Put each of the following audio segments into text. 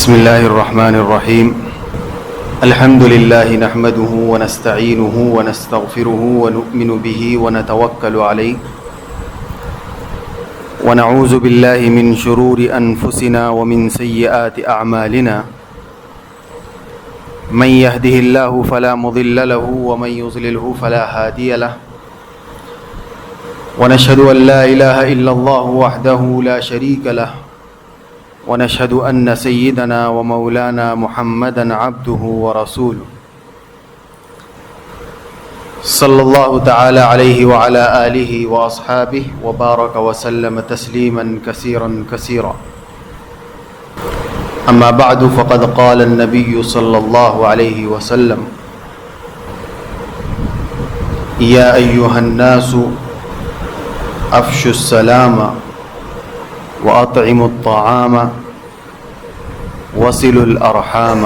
بسم الله الرحمن الرحيم الحمد لله نحمده ونستعينه ونستغفره ونؤمن به ونتوكل عليه ونعوذ بالله من شرور أنفسنا ومن سيئات أعمالنا من يهده الله فلا مضل له ومن يضلله فلا هادي له ونشهد أن لا إله إلا الله وحده لا شريك له ونشهد أن سيدنا ومولانا محمدا عبده ورسوله صلى الله تعالى عليه وعلى آله وأصحابه وبارك وسلم تسليما كثيرا كثيرا. أما بعد فقد قال النبي صلى الله عليه وسلم: يا أيها الناس أفشوا السلام وأطعموا الطعام وصلوا الأرحام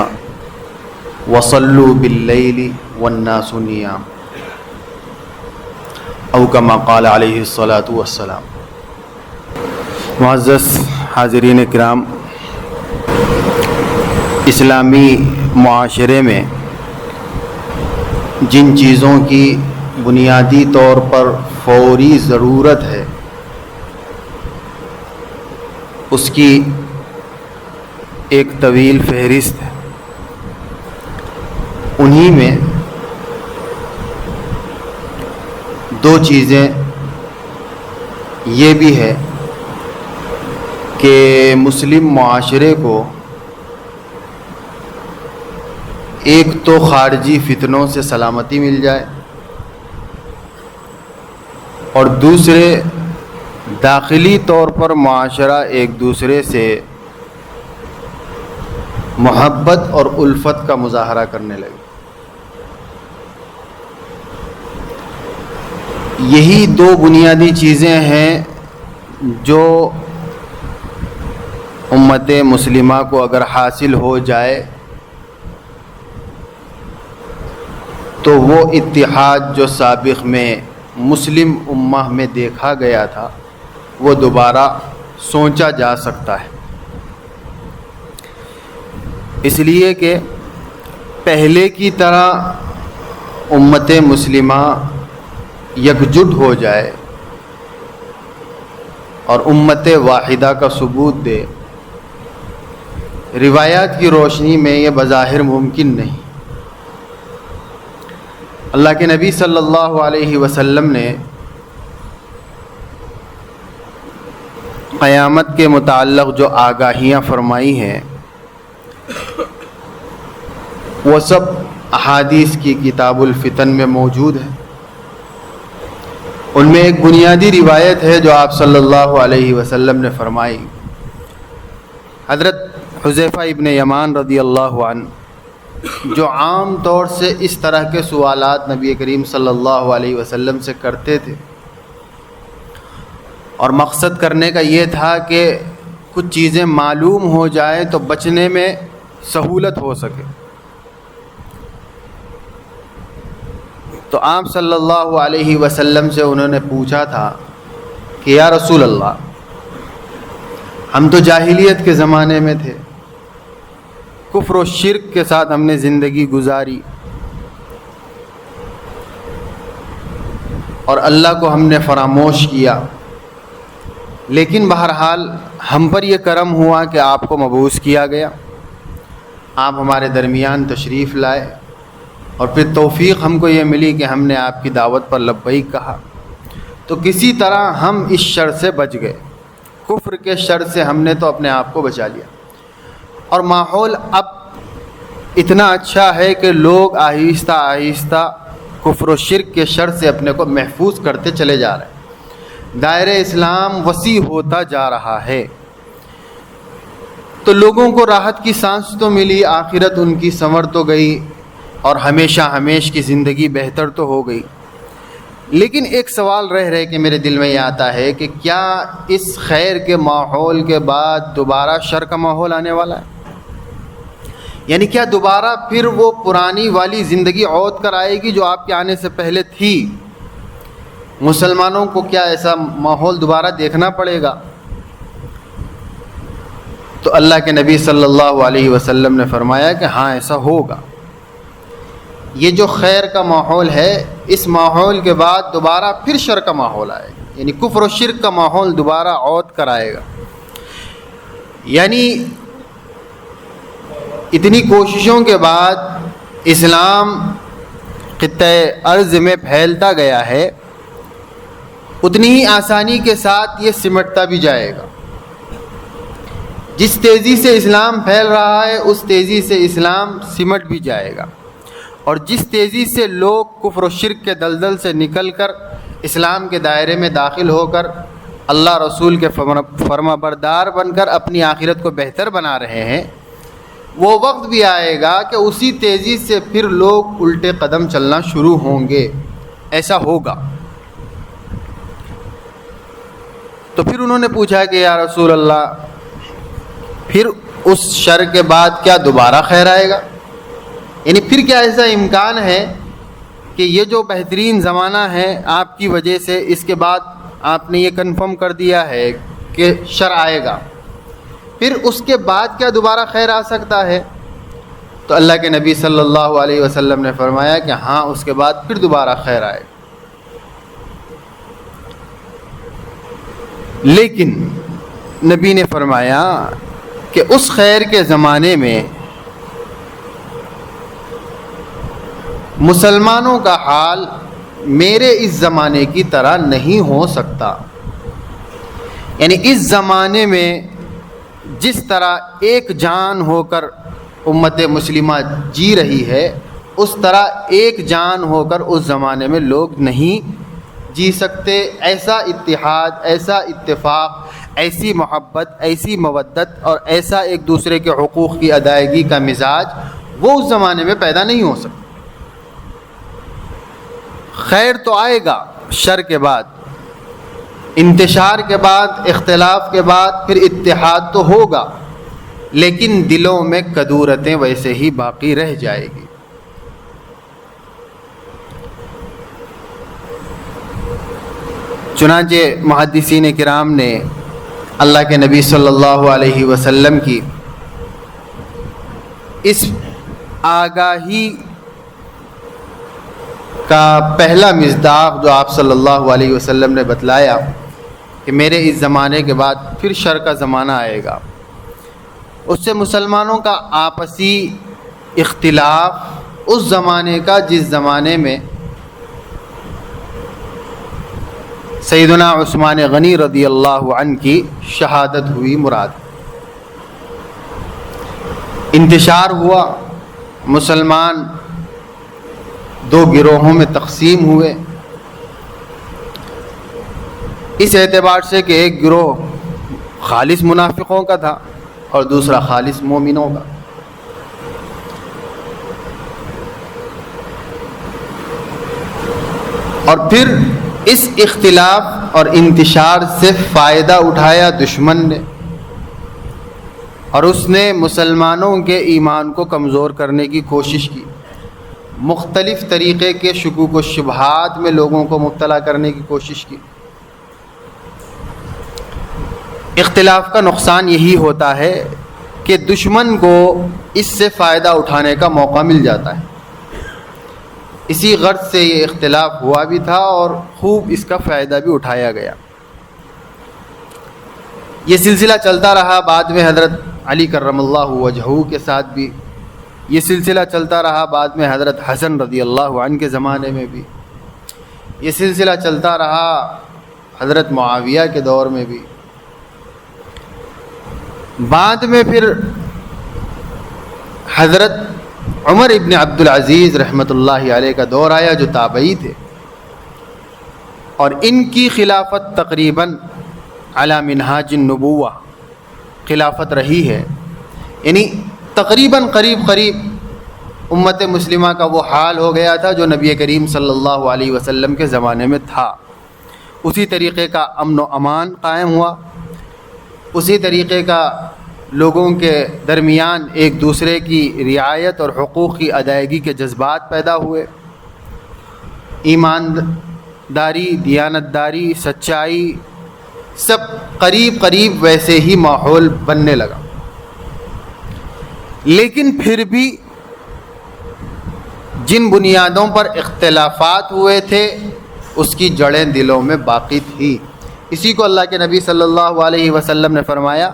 وصلوا بالليل والناس نيام، او كما قال علیہ الصلاۃ والسلام. معزز حاضرین کرام، اسلامی معاشرے میں جن چیزوں کی بنیادی طور پر فوری ضرورت ہے اس کی ایک طویل فہرست ہے. انہی میں دو چیزیں یہ بھی ہے کہ مسلم معاشرے کو ایک تو خارجی فتنوں سے سلامتی مل جائے، اور دوسرے داخلی طور پر معاشرہ ایک دوسرے سے محبت اور الفت کا مظاہرہ کرنے لگے. یہی دو بنیادی چیزیں ہیں جو امت مسلمہ کو اگر حاصل ہو جائے تو وہ اتحاد جو سابق میں مسلم امہ میں دیکھا گیا تھا وہ دوبارہ سوچا جا سکتا ہے. اس لیے کہ پہلے کی طرح امت مسلمہ یکجٹ ہو جائے اور امت واحدہ کا ثبوت دے، روایات کی روشنی میں یہ بظاہر ممکن نہیں. اللہ کے نبی صلی اللہ علیہ وسلم نے قیامت کے متعلق جو آگاہیاں فرمائی ہیں وہ سب احادیث کی کتاب الفتن میں موجود ہے. ان میں ایک بنیادی روایت ہے جو آپ صلی اللہ علیہ وسلم نے فرمائی. حضرت حذیفہ ابن یمان رضی اللہ عنہ جو عام طور سے اس طرح کے سوالات نبی کریم صلی اللہ علیہ وسلم سے کرتے تھے، اور مقصد کرنے کا یہ تھا کہ کچھ چیزیں معلوم ہو جائیں تو بچنے میں سہولت ہو سکے، تو آپ صلی اللہ علیہ وسلم سے انہوں نے پوچھا تھا کہ یا رسول اللہ، ہم تو جاہلیت کے زمانے میں تھے، کفر و شرک کے ساتھ ہم نے زندگی گزاری، اور اللہ کو ہم نے فراموش کیا، لیکن بہرحال ہم پر یہ کرم ہوا کہ آپ کو مبعوث کیا گیا، آپ ہمارے درمیان تشریف لائے، اور پھر توفیق ہم کو یہ ملی کہ ہم نے آپ کی دعوت پر لبیک کہا، تو کسی طرح ہم اس شر سے بچ گئے، کفر کے شر سے ہم نے تو اپنے آپ کو بچا لیا، اور ماحول اب اتنا اچھا ہے کہ لوگ آہستہ آہستہ کفر و شرک کے شر سے اپنے کو محفوظ کرتے چلے جا رہے ہیں، دائرہ اسلام وسیع ہوتا جا رہا ہے، تو لوگوں کو راحت کی سانس تو ملی، آخرت ان کی سنور تو گئی، اور ہمیشہ ہمیش کی زندگی بہتر تو ہو گئی. لیکن ایک سوال رہ کے میرے دل میں یہ آتا ہے کہ کیا اس خیر کے ماحول کے بعد دوبارہ شر کا ماحول آنے والا ہے؟ یعنی کیا دوبارہ پھر وہ پرانی والی زندگی عود کر آئے گی جو آپ کے آنے سے پہلے تھی؟ مسلمانوں کو کیا ایسا ماحول دوبارہ دیکھنا پڑے گا؟ تو اللہ کے نبی صلی اللہ علیہ وسلم نے فرمایا کہ ہاں ایسا ہوگا. یہ جو خیر کا ماحول ہے اس ماحول کے بعد دوبارہ پھر شر کا ماحول آئے گا, یعنی کفر و شرک کا ماحول دوبارہ عود کرائے گا. یعنی اتنی کوششوں کے بعد اسلام خطۂ ارض میں پھیلتا گیا ہے, اتنی ہی آسانی کے ساتھ یہ سمٹتا بھی جائے گا. جس تیزی سے اسلام پھیل رہا ہے اس تیزی سے اسلام سمٹ بھی جائے گا, اور جس تیزی سے لوگ کفر و شرک کے دلدل سے نکل کر اسلام کے دائرے میں داخل ہو کر اللہ رسول کے فرما بردار بن کر اپنی آخرت کو بہتر بنا رہے ہیں, وہ وقت بھی آئے گا کہ اسی تیزی سے پھر لوگ الٹے قدم چلنا شروع ہوں گے. ایسا ہوگا. تو پھر انہوں نے پوچھا کہ یا رسول اللہ, پھر اس شر کے بعد کیا دوبارہ خیر آئے گا؟ یعنی پھر کیا ایسا امکان ہے کہ یہ جو بہترین زمانہ ہے آپ کی وجہ سے اس کے بعد آپ نے یہ کنفرم کر دیا ہے کہ شر آئے گا, پھر اس کے بعد کیا دوبارہ خیر آ سکتا ہے؟ تو اللہ کے نبی صلی اللہ علیہ وسلم نے فرمایا کہ ہاں اس کے بعد پھر دوبارہ خیر آئے گا. لیکن نبی نے فرمایا کہ اس خیر کے زمانے میں مسلمانوں کا حال میرے اس زمانے کی طرح نہیں ہو سکتا. یعنی اس زمانے میں جس طرح ایک جان ہو کر امت مسلمہ جی رہی ہے اس طرح ایک جان ہو کر اس زمانے میں لوگ نہیں جی سکتے. ایسا اتحاد, ایسا اتفاق, ایسی محبت, ایسی مودت اور ایسا ایک دوسرے کے حقوق کی ادائیگی کا مزاج وہ اس زمانے میں پیدا نہیں ہو سکتا. خیر تو آئے گا شر کے بعد, انتشار کے بعد, اختلاف کے بعد پھر اتحاد تو ہوگا, لیکن دلوں میں کدورتیں ویسے ہی باقی رہ جائے گی. چنانچہ محدثین کرام نے اللہ کے نبی صلی اللہ علیہ وسلم کی اس آگاہی کا پہلا مصداق جو آپ صلی اللہ علیہ وسلم نے بتلایا کہ میرے اس زمانے کے بعد پھر شر کا زمانہ آئے گا, اس سے مسلمانوں کا آپسی اختلاف اس زمانے کا جس زمانے میں سیدنا عثمان غنی رضی اللہ عنہ کی شہادت ہوئی مراد. انتشار ہوا, مسلمان دو گروہوں میں تقسیم ہوئے, اس اعتبار سے کہ ایک گروہ خالص منافقوں کا تھا اور دوسرا خالص مومنوں کا. اور پھر اس اختلاف اور انتشار سے فائدہ اٹھایا دشمن نے, اور اس نے مسلمانوں کے ایمان کو کمزور کرنے کی کوشش کی, مختلف طریقے کے شکوک و شبہات میں لوگوں کو مبتلا کرنے کی کوشش کی. اختلاف کا نقصان یہی ہوتا ہے کہ دشمن کو اس سے فائدہ اٹھانے کا موقع مل جاتا ہے. اسی غرض سے یہ اختلاف ہوا بھی تھا اور خوب اس کا فائدہ بھی اٹھایا گیا. یہ سلسلہ چلتا رہا, بعد میں حضرت علی کرم اللہ وجہہ کے ساتھ بھی یہ سلسلہ چلتا رہا, بعد میں حضرت حسن رضی اللہ عنہ کے زمانے میں بھی یہ سلسلہ چلتا رہا, حضرت معاویہ کے دور میں بھی. بعد میں پھر حضرت عمر ابن عبد العزیز رحمۃ اللہ علیہ کا دور آیا جو تابعی تھے, اور ان کی خلافت تقریباً علی منہاج النبوہ خلافت رہی ہے. یعنی تقریباً قریب امت مسلمہ کا وہ حال ہو گیا تھا جو نبی کریم صلی اللہ علیہ وسلم کے زمانے میں تھا. اسی طریقے کا امن و امان قائم ہوا, اسی طریقے کا لوگوں کے درمیان ایک دوسرے کی رعایت اور حقوق کی ادائیگی کے جذبات پیدا ہوئے. ایمانداری, دیانتداری, سچائی سب قریب ویسے ہی ماحول بننے لگا. لیکن پھر بھی جن بنیادوں پر اختلافات ہوئے تھے اس کی جڑیں دلوں میں باقی تھی۔ اسی کو اللہ کے نبی صلی اللہ علیہ وسلم نے فرمایا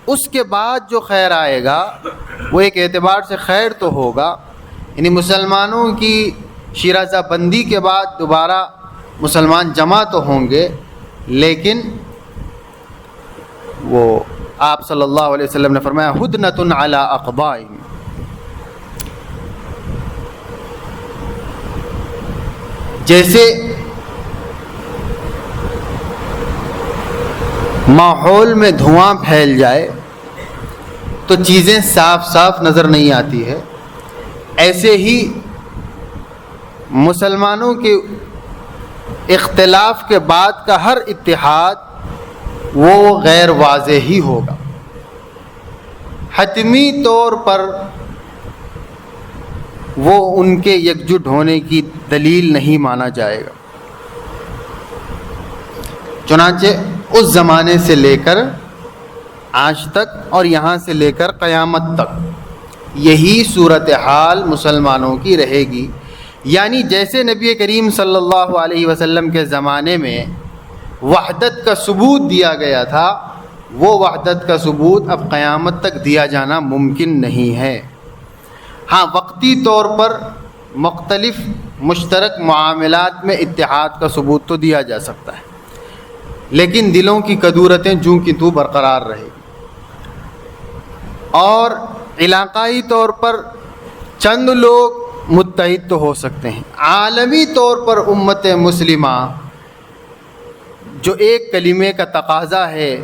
اس کے بعد جو خیر آئے گا وہ ایک اعتبار سے خیر تو ہوگا، یعنی مسلمانوں کی شیرازہ بندی کے بعد دوبارہ مسلمان جمع تو ہوں گے، لیکن وہ آپ صلی اللہ علیہ وسلم نے فرمایا ہدنۃ علی اقبائہم، جیسے ماحول میں دھواں پھیل جائے تو چیزیں صاف صاف نظر نہیں آتی ہے، ایسے ہی مسلمانوں کے اختلاف کے بعد کا ہر اتحاد وہ غیر واضح ہی ہوگا، حتمی طور پر وہ ان کے یکجٹ ہونے کی دلیل نہیں مانا جائے گا۔ چنانچہ اس زمانے سے لے کر آج تک اور یہاں سے لے کر قیامت تک یہی صورتحال مسلمانوں کی رہے گی، یعنی جیسے نبی کریم صلی اللہ علیہ وسلم کے زمانے میں وحدت کا ثبوت دیا گیا تھا، وہ وحدت کا ثبوت اب قیامت تک دیا جانا ممکن نہیں ہے۔ ہاں، وقتی طور پر مختلف مشترک معاملات میں اتحاد کا ثبوت تو دیا جا سکتا ہے، لیکن دلوں کی کدورتیں جوں کی توں برقرار رہے گی، اور علاقائی طور پر چند لوگ متحد تو ہو سکتے ہیں، عالمی طور پر امت مسلمہ جو ایک کلمے کا تقاضا ہے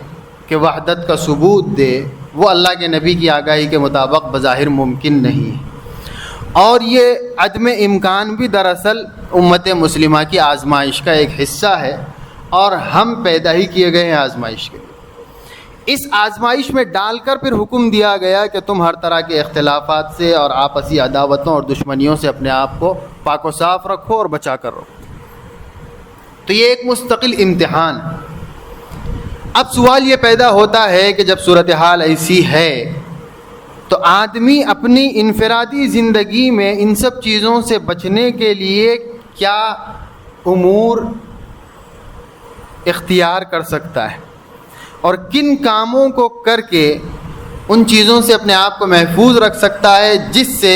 کہ وحدت کا ثبوت دے، وہ اللہ کے نبی کی آگاہی کے مطابق بظاہر ممکن نہیں ہے، اور یہ عدم امکان بھی دراصل امت مسلمہ کی آزمائش کا ایک حصہ ہے، اور ہم پیدا ہی کیے گئے ہیں آزمائش کے لیے۔ اس آزمائش میں ڈال کر پھر حکم دیا گیا کہ تم ہر طرح کے اختلافات سے اور آپسی عداوتوں اور دشمنیوں سے اپنے آپ کو پاک و صاف رکھو اور بچا کر رکھو۔ تو یہ ایک مستقل امتحان۔ اب سوال یہ پیدا ہوتا ہے کہ جب صورتحال ایسی ہے تو آدمی اپنی انفرادی زندگی میں ان سب چیزوں سے بچنے کے لیے کیا امور اختیار کر سکتا ہے، اور کن کاموں کو کر کے ان چیزوں سے اپنے آپ کو محفوظ رکھ سکتا ہے جس سے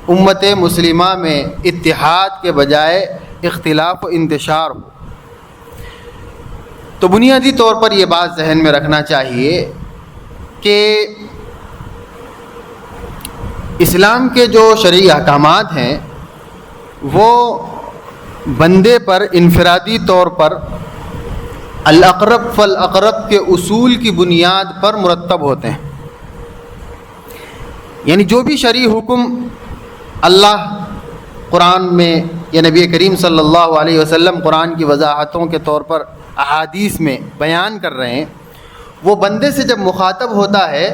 امت مسلمہ میں اتحاد کے بجائے اختلاف و انتشار ہو۔ تو بنیادی طور پر یہ بات ذہن میں رکھنا چاہیے کہ اسلام کے جو شرعی احکامات ہیں وہ بندے پر انفرادی طور پر الاقرب فالاقرب کے اصول کی بنیاد پر مرتب ہوتے ہیں، یعنی جو بھی شرعی حکم اللہ قرآن میں یا نبی کریم صلی اللہ علیہ وسلم قرآن کی وضاحتوں کے طور پر احادیث میں بیان کر رہے ہیں، وہ بندے سے جب مخاطب ہوتا ہے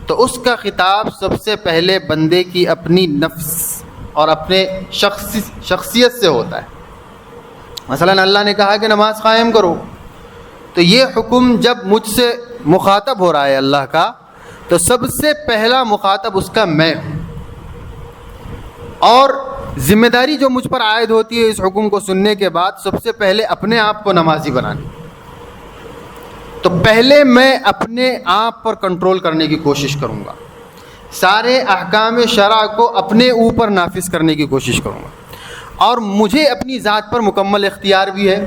تو اس کا خطاب سب سے پہلے بندے کی اپنی نفس اور اپنے شخصیت سے ہوتا ہے۔ مثلا اللہ نے کہا کہ نماز قائم کرو، تو یہ حکم جب مجھ سے مخاطب ہو رہا ہے اللہ کا، تو سب سے پہلا مخاطب اس کا میں ہوں، اور ذمہ داری جو مجھ پر عائد ہوتی ہے اس حکم کو سننے کے بعد سب سے پہلے اپنے آپ کو نمازی بنانی۔ تو پہلے میں اپنے آپ پر کنٹرول کرنے کی کوشش کروں گا، سارے احکام شرع کو اپنے اوپر نافذ کرنے کی کوشش کروں گا، اور مجھے اپنی ذات پر مکمل اختیار بھی ہے،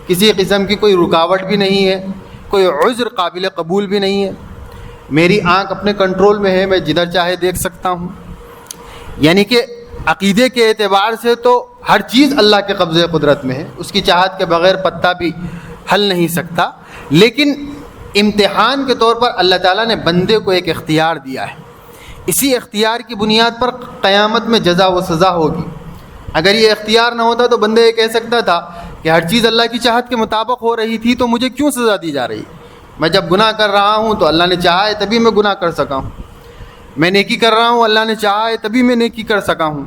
کسی قسم کی کوئی رکاوٹ بھی نہیں ہے، کوئی عذر قابل قبول بھی نہیں ہے، میری آنکھ اپنے کنٹرول میں ہے، میں جدھر چاہے دیکھ سکتا ہوں۔ یعنی کہ عقیدے کے اعتبار سے تو ہر چیز اللہ کے قبضے قدرت میں ہے، اس کی چاہت کے بغیر پتا بھی ہل نہیں سکتا، لیکن امتحان کے طور پر اللہ تعالیٰ نے بندے کو ایک اختیار دیا ہے، اسی اختیار کی بنیاد پر قیامت میں جزا و سزا ہوگی۔ اگر یہ اختیار نہ ہوتا تو بندے یہ کہہ سکتا تھا کہ ہر چیز اللہ کی چاہت کے مطابق ہو رہی تھی تو مجھے کیوں سزا دی جا رہی ہے؟ میں جب گناہ کر رہا ہوں تو اللہ نے چاہا ہے تبھی میں گناہ کر سکا ہوں، میں نیکی کر رہا ہوں اللہ نے چاہا ہے تبھی میں نیکی کر سکا ہوں۔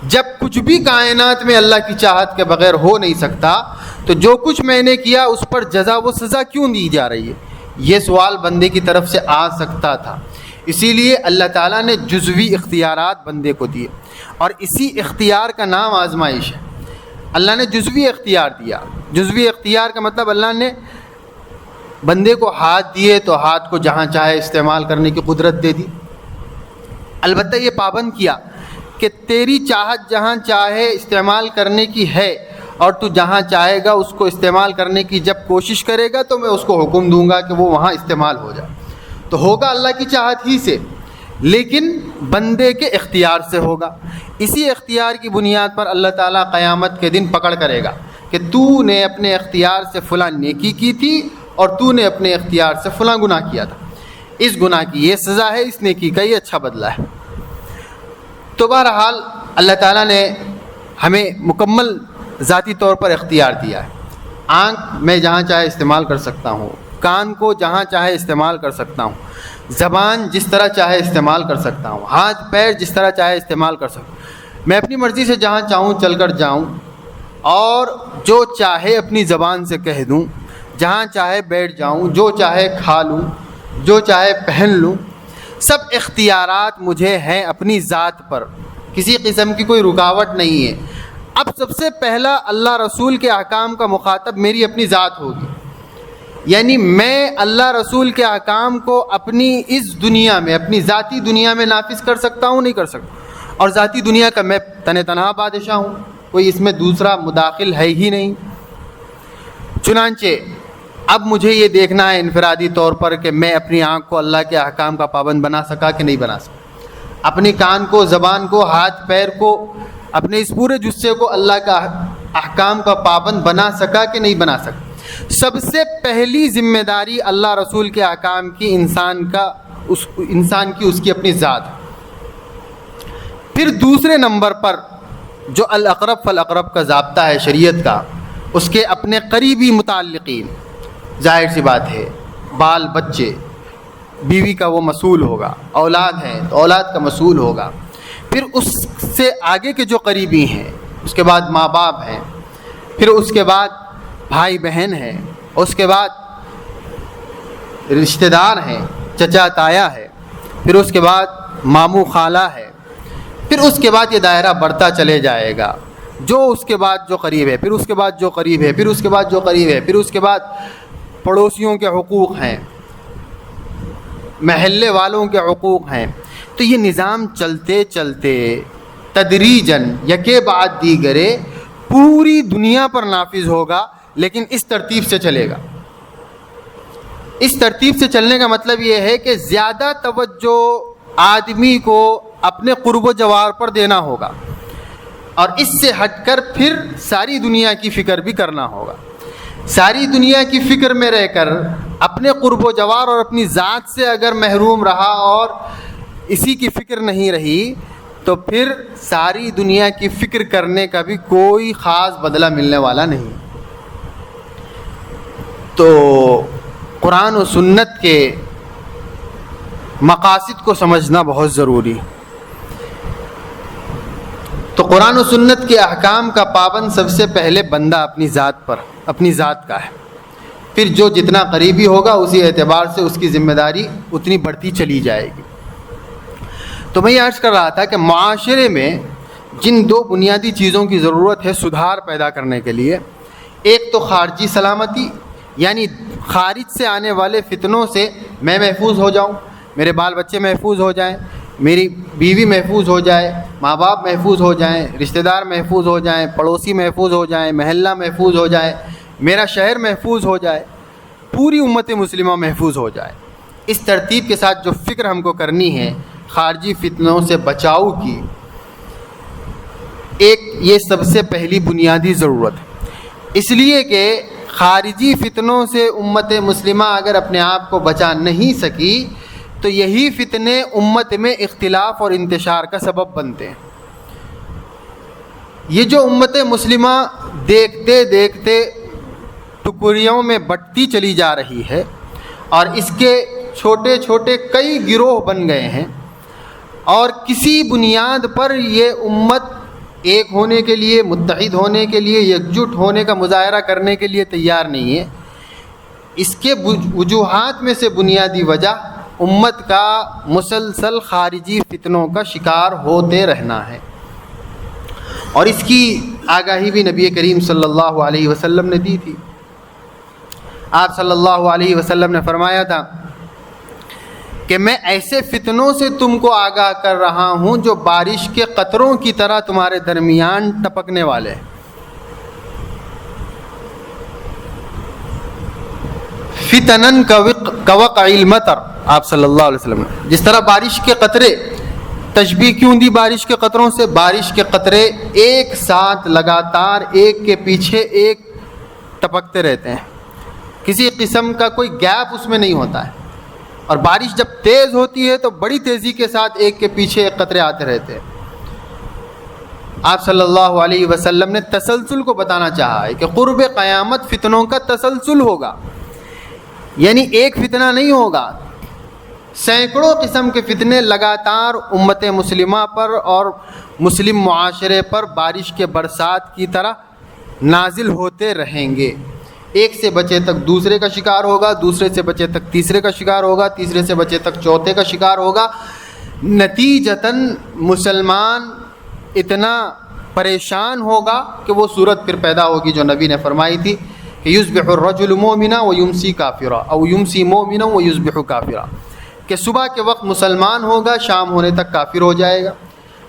جب کچھ بھی کائنات میں اللہ کی چاہت کے بغیر ہو نہیں سکتا تو جو کچھ میں نے کیا اس پر جزا و سزا کیوں دی جا رہی ہے؟ یہ سوال بندے کی طرف سے آ سکتا تھا۔ اسی لیے اللہ تعالیٰ نے جزوی اختیارات بندے کو دیے، اور اسی اختیار کا نام آزمائش ہے۔ اللہ نے جزوی اختیار دیا۔ جزوی اختیار کا مطلب اللہ نے بندے کو ہاتھ دیے تو ہاتھ کو جہاں چاہے استعمال کرنے کی قدرت دے دی، البتہ یہ پابند کیا کہ تیری چاہت جہاں چاہے استعمال کرنے کی ہے، اور تو جہاں چاہے گا اس کو استعمال کرنے کی جب کوشش کرے گا تو میں اس کو حکم دوں گا کہ وہ وہاں استعمال ہو جائے، تو ہوگا اللہ کی چاہت ہی سے، لیکن بندے کے اختیار سے ہوگا۔ اسی اختیار کی بنیاد پر اللہ تعالیٰ قیامت کے دن پکڑ کرے گا کہ تو نے اپنے اختیار سے فلاں نیکی کی تھی اور تو نے اپنے اختیار سے فلاں گناہ کیا تھا، اس گناہ کی یہ سزا ہے، اس نیکی کا یہ اچھا بدلہ ہے۔ تو بہرحال اللہ تعالیٰ نے ہمیں مکمل ذاتی طور پر اختیار دیا ہے۔ آنکھ میں جہاں چاہے استعمال کر سکتا ہوں، کان کو جہاں چاہے استعمال کر سکتا ہوں، زبان جس طرح چاہے استعمال کر سکتا ہوں، ہاتھ پیر جس طرح چاہے استعمال کر سکتا ہوں، میں اپنی مرضی سے جہاں چاہوں چل کر جاؤں، اور جو چاہے اپنی زبان سے کہہ دوں، جہاں چاہے بیٹھ جاؤں، جو چاہے کھا لوں، جو چاہے پہن لوں، سب اختیارات مجھے ہیں اپنی ذات پر، کسی قسم کی کوئی رکاوٹ نہیں ہے۔ اب سب سے پہلا اللہ رسول کے احکام کا مخاطب میری اپنی ذات ہوگی، یعنی میں اللہ رسول کے احکام کو اپنی اس دنیا میں، اپنی ذاتی دنیا میں نافذ کر سکتا ہوں نہیں کر سکتا، اور ذاتی دنیا کا میں تنہا بادشاہ ہوں، کوئی اس میں دوسرا مداخل ہے ہی نہیں۔ چنانچہ اب مجھے یہ دیکھنا ہے انفرادی طور پر کہ میں اپنی آنکھ کو اللہ کے احکام کا پابند بنا سکا کہ نہیں بنا سکا، اپنی کان کو، زبان کو، ہاتھ پیر کو، اپنے اس پورے جثے کو اللہ کا احکام کا پابند بنا سکا کہ نہیں بنا سکا۔ سب سے پہلی ذمہ داری اللہ رسول کے احکام کی انسان کی اس کی اپنی ذات، پھر دوسرے نمبر پر جو الاقرب فالاقرب کا ضابطہ ہے شریعت کا، اس کے اپنے قریبی متعلقین، ظاہر سی بات ہے بال بچے، بیوی کا وہ مسئول ہوگا، اولاد ہے تو اولاد کا مسئول ہوگا، پھر اس سے آگے کے جو قریبی ہیں، اس کے بعد ماں باپ ہیں، پھر اس کے بعد بھائی بہن ہیں، اس کے بعد رشتہ دار ہیں، چچا تایا ہے، پھر اس کے بعد ماموں خالہ ہے، پھر اس کے بعد یہ دائرہ بڑھتا چلے جائے گا، جو اس کے بعد جو قریب ہے، پھر اس کے بعد جو قریب ہے، پھر اس کے بعد جو قریب ہے، پھر اس کے بعد پڑوسیوں کے حقوق ہیں، محلے والوں کے حقوق ہیں۔ تو یہ نظام چلتے چلتے تدریجاً یکے بعد دیگرے پوری دنیا پر نافذ ہوگا، لیکن اس ترتیب سے چلے گا۔ اس ترتیب سے چلنے کا مطلب یہ ہے کہ زیادہ توجہ آدمی کو اپنے قرب و جوار پر دینا ہوگا، اور اس سے ہٹ کر پھر ساری دنیا کی فکر بھی کرنا ہوگا۔ ساری دنیا کی فکر میں رہ کر اپنے قرب و جوار اور اپنی ذات سے اگر محروم رہا اور اسی کی فکر نہیں رہی، تو پھر ساری دنیا کی فکر کرنے کا بھی کوئی خاص بدلہ ملنے والا نہیں۔ تو قرآن و سنت کے مقاصد کو سمجھنا بہت ضروری۔ تو قرآن و سنت کے احکام کا پابند سب سے پہلے بندہ اپنی ذات پر، اپنی ذات کا ہے، پھر جو جتنا قریبی ہوگا اسی اعتبار سے اس کی ذمہ داری اتنی بڑھتی چلی جائے گی۔ تو میں یہ عرض کر رہا تھا کہ معاشرے میں جن دو بنیادی چیزوں کی ضرورت ہے سدھار پیدا کرنے کے لیے، ایک تو خارجی سلامتی، یعنی خارج سے آنے والے فتنوں سے میں محفوظ ہو جاؤں، میرے بال بچے محفوظ ہو جائیں، میری بیوی محفوظ ہو جائے، ماں باپ محفوظ ہو جائیں، رشتہ دار محفوظ ہو جائیں، پڑوسی محفوظ ہو جائیں، محلہ محفوظ ہو جائے، میرا شہر محفوظ ہو جائے، پوری امت مسلمہ محفوظ ہو جائے۔ اس ترتیب کے ساتھ جو فکر ہم کو کرنی ہے خارجی فتنوں سے بچاؤ کی، ایک یہ سب سے پہلی بنیادی ضرورت ہے، اس لیے کہ خارجی فتنوں سے امت مسلمہ اگر اپنے آپ کو بچا نہیں سکی تو یہی فتنے امت میں اختلاف اور انتشار کا سبب بنتے ہیں۔ یہ جو امت مسلمہ دیکھتے دیکھتے ٹکڑیوں میں بٹتی چلی جا رہی ہے، اور اس کے چھوٹے چھوٹے کئی گروہ بن گئے ہیں، اور کسی بنیاد پر یہ امت ایک ہونے کے لیے، متحد ہونے کے لیے، یکجٹ ہونے کا مظاہرہ کرنے کے لیے تیار نہیں ہے۔ اس کے وجوہات میں سے بنیادی وجہ امت کا مسلسل خارجی فتنوں کا شکار ہوتے رہنا ہے، اور اس کی آگاہی بھی نبی کریم صلی اللہ علیہ وسلم نے دی تھی۔ آپ صلی اللہ علیہ وسلم نے فرمایا تھا کہ میں ایسے فتنوں سے تم کو آگاہ کر رہا ہوں جو بارش کے قطروں کی طرح تمہارے درمیان ٹپکنے والے ہیں۔ فتنن کوقع المطر، آپ صلی اللہ علیہ وسلم نے جس طرح بارش کے قطرے، تشبیہ کیوں دی بارش کے قطروں سے؟ بارش کے قطرے ایک ساتھ لگاتار ایک کے پیچھے ایک ٹپکتے رہتے ہیں، کسی قسم کا کوئی گیپ اس میں نہیں ہوتا ہے، اور بارش جب تیز ہوتی ہے تو بڑی تیزی کے ساتھ ایک کے پیچھے ایک قطرے آتے رہتے ہیں۔ آپ صلی اللہ علیہ وسلم نے تسلسل کو بتانا چاہا ہے کہ قرب قیامت فتنوں کا تسلسل ہوگا، یعنی ایک فتنہ نہیں ہوگا، سینکڑوں قسم کے فتنے لگاتار امت مسلمہ پر اور مسلم معاشرے پر بارش کے برسات کی طرح نازل ہوتے رہیں گے۔ ایک سے بچے تک دوسرے کا شکار ہوگا، دوسرے سے بچے تک تیسرے کا شکار ہوگا، تیسرے سے بچے تک چوتھے کا شکار ہوگا۔ نتیجتاً مسلمان اتنا پریشان ہوگا کہ وہ صورت پھر پیدا ہوگی جو نبی نے فرمائی تھی کہ یصبح الرجل مومنا ویمسی کافرا او یمسی مومنا ویصبح کافرا، کہ صبح کے وقت مسلمان ہوگا، شام ہونے تک کافر ہو جائے گا،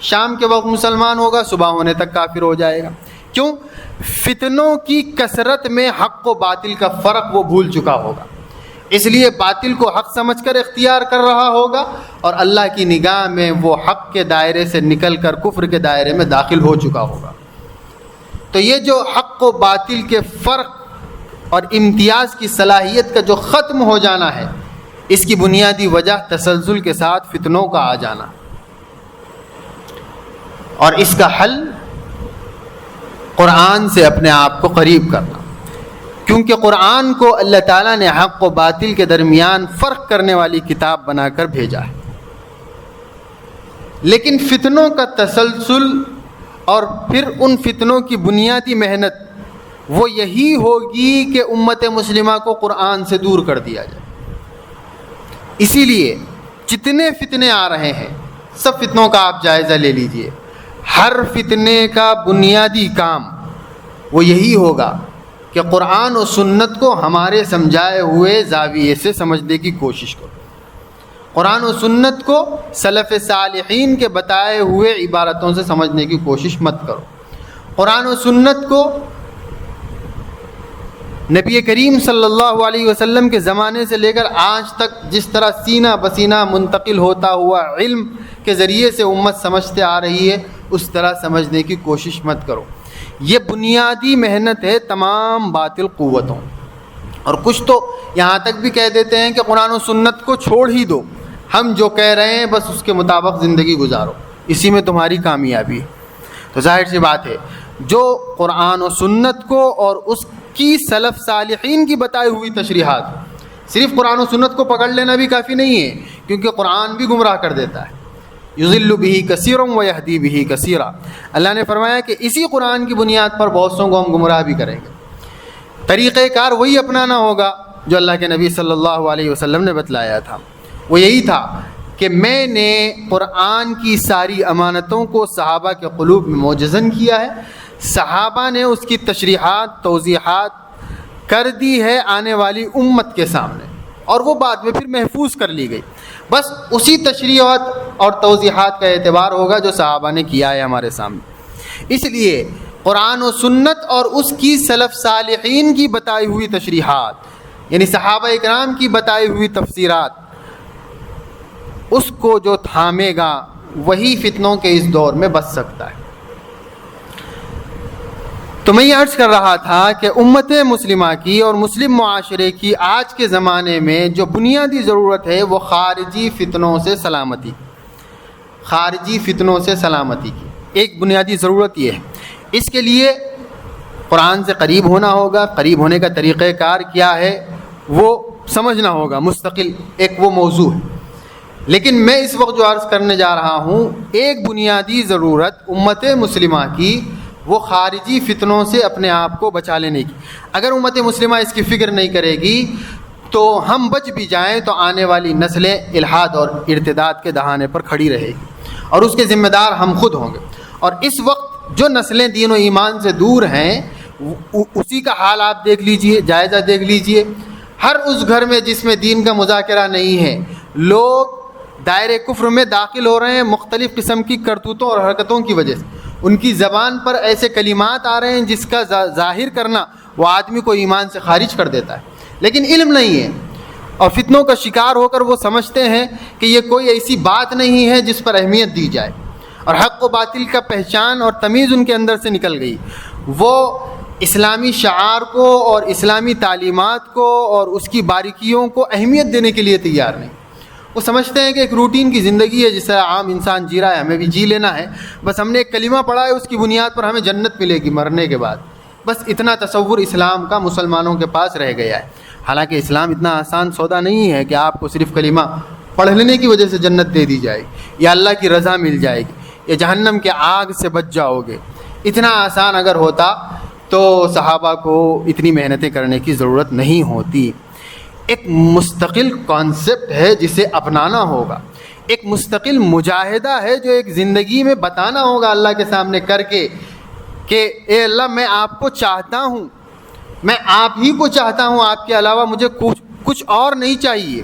شام کے وقت مسلمان ہوگا، صبح ہونے تک کافر ہو جائے گا۔ کیوں؟ فتنوں کی کثرت میں حق و باطل کا فرق وہ بھول چکا ہوگا، اس لیے باطل کو حق سمجھ کر اختیار کر رہا ہوگا، اور اللہ کی نگاہ میں وہ حق کے دائرے سے نکل کر کفر کے دائرے میں داخل ہو چکا ہوگا۔ تو یہ جو حق و باطل کے فرق اور امتیاز کی صلاحیت کا جو ختم ہو جانا ہے، اس کی بنیادی وجہ تسلسل کے ساتھ فتنوں کا آ جانا، اور اس کا حل قرآن سے اپنے آپ کو قریب کرنا، کیونکہ قرآن کو اللہ تعالیٰ نے حق و باطل کے درمیان فرق کرنے والی کتاب بنا کر بھیجا ہے۔ لیکن فتنوں کا تسلسل اور پھر ان فتنوں کی بنیادی محنت وہ یہی ہوگی کہ امت مسلمہ کو قرآن سے دور کر دیا جائے۔ اسی لیے جتنے فتنے آ رہے ہیں سب فتنوں کا آپ جائزہ لے لیجئے، ہر فتنے کا بنیادی کام وہ یہی ہوگا کہ قرآن و سنت کو ہمارے سمجھائے ہوئے زاویے سے سمجھنے کی کوشش کرو، قرآن و سنت کو سلف صالحین کے بتائے ہوئے عبارتوں سے سمجھنے کی کوشش مت کرو، قرآن و سنت کو نبی کریم صلی اللہ علیہ وسلم کے زمانے سے لے کر آج تک جس طرح سینہ بسینہ منتقل ہوتا ہوا علم کے ذریعے سے امت سمجھتے آ رہی ہے اس طرح سمجھنے کی کوشش مت کرو۔ یہ بنیادی محنت ہے تمام باطل قوتوں، اور کچھ تو یہاں تک بھی کہہ دیتے ہیں کہ قرآن و سنت کو چھوڑ ہی دو، ہم جو کہہ رہے ہیں بس اس کے مطابق زندگی گزارو، اسی میں تمہاری کامیابی ہے۔ تو ظاہر سی بات ہے جو قرآن و سنت کو اور اس کی سلف صالحین کی بتائی ہوئی تشریحات، صرف قرآن و سنت کو پکڑ لینا بھی کافی نہیں ہے، کیونکہ قرآن بھی گمراہ کر دیتا ہے، یضل بہ کثیرا ویہدی بہ کثیرا۔ اللہ نے فرمایا کہ اسی قرآن کی بنیاد پر بہت سوں کو ہم گمراہ بھی کریں گے۔ طریقہ کار وہی اپنانا ہوگا جو اللہ کے نبی صلی اللہ علیہ وسلم نے بتلایا تھا، وہ یہی تھا کہ میں نے قرآن کی ساری امانتوں کو صحابہ کے قلوب میں موجزن کیا ہے، صحابہ نے اس کی تشریحات توضیحات کر دی ہے آنے والی امت کے سامنے، اور وہ بعد میں پھر محفوظ کر لی گئی، بس اسی تشریحات اور توضیحات کا اعتبار ہوگا جو صحابہ نے کیا ہے ہمارے سامنے۔ اس لیے قرآن و سنت اور اس کی سلف صالحین کی بتائی ہوئی تشریحات، یعنی صحابہ اکرام کی بتائی ہوئی تفسیرات، اس کو جو تھامے گا وہی فتنوں کے اس دور میں بچ سکتا ہے۔ تو میں یہ عرض کر رہا تھا کہ امت مسلمہ کی اور مسلم معاشرے کی آج کے زمانے میں جو بنیادی ضرورت ہے وہ خارجی فتنوں سے سلامتی، خارجی فتنوں سے سلامتی کی ایک بنیادی ضرورت یہ ہے۔ اس کے لیے قرآن سے قریب ہونا ہوگا، قریب ہونے کا طریقہ کار کیا ہے وہ سمجھنا ہوگا، مستقل ایک وہ موضوع ہے۔ لیکن میں اس وقت جو عرض کرنے جا رہا ہوں، ایک بنیادی ضرورت امت مسلمہ کی وہ خارجی فتنوں سے اپنے آپ کو بچا لینے کی۔ اگر امت مسلمہ اس کی فکر نہیں کرے گی تو ہم بچ بھی جائیں تو آنے والی نسلیں الحاد اور ارتداد کے دہانے پر کھڑی رہے گی اور اس کے ذمہ دار ہم خود ہوں گے. اور اس وقت جو نسلیں دین و ایمان سے دور ہیں اسی کا حال آپ دیکھ لیجئے, جائزہ دیکھ لیجئے. ہر اس گھر میں جس میں دین کا مذاکرہ نہیں ہے, لوگ دائرے کفر میں داخل ہو رہے ہیں مختلف قسم کی کرتوتوں اور حرکتوں کی وجہ سے. ان کی زبان پر ایسے کلمات آ رہے ہیں جس کا ظاہر کرنا وہ آدمی کو ایمان سے خارج کر دیتا ہے, لیکن علم نہیں ہے. اور فتنوں کا شکار ہو کر وہ سمجھتے ہیں کہ یہ کوئی ایسی بات نہیں ہے جس پر اہمیت دی جائے, اور حق و باطل کا پہچان اور تمیز ان کے اندر سے نکل گئی. وہ اسلامی شعار کو اور اسلامی تعلیمات کو اور اس کی باریکیوں کو اہمیت دینے کے لیے تیار نہیں. وہ سمجھتے ہیں کہ ایک روٹین کی زندگی ہے جس طرح عام انسان جی رہا ہے, ہمیں بھی جی لینا ہے. بس ہم نے ایک کلمہ پڑھا ہے, اس کی بنیاد پر ہمیں جنت ملے گی مرنے کے بعد. بس اتنا تصور اسلام کا مسلمانوں کے پاس رہ گیا ہے. حالانکہ اسلام اتنا آسان سودا نہیں ہے کہ آپ کو صرف کلمہ پڑھ لینے کی وجہ سے جنت دے دی جائے گی یا اللہ کی رضا مل جائے گی یا جہنم کے آگ سے بچ جاؤ گے. اتنا آسان اگر ہوتا تو صحابہ کو اتنی محنتیں کرنے کی ضرورت نہیں ہوتی. ایک مستقل کانسیپٹ ہے جسے اپنانا ہوگا, ایک مستقل مجاہدہ ہے جو ایک زندگی میں بتانا ہوگا اللہ کے سامنے کر کے کہ اے اللہ میں آپ کو چاہتا ہوں, میں آپ ہی کو چاہتا ہوں, آپ کے علاوہ مجھے کچھ اور نہیں چاہیے.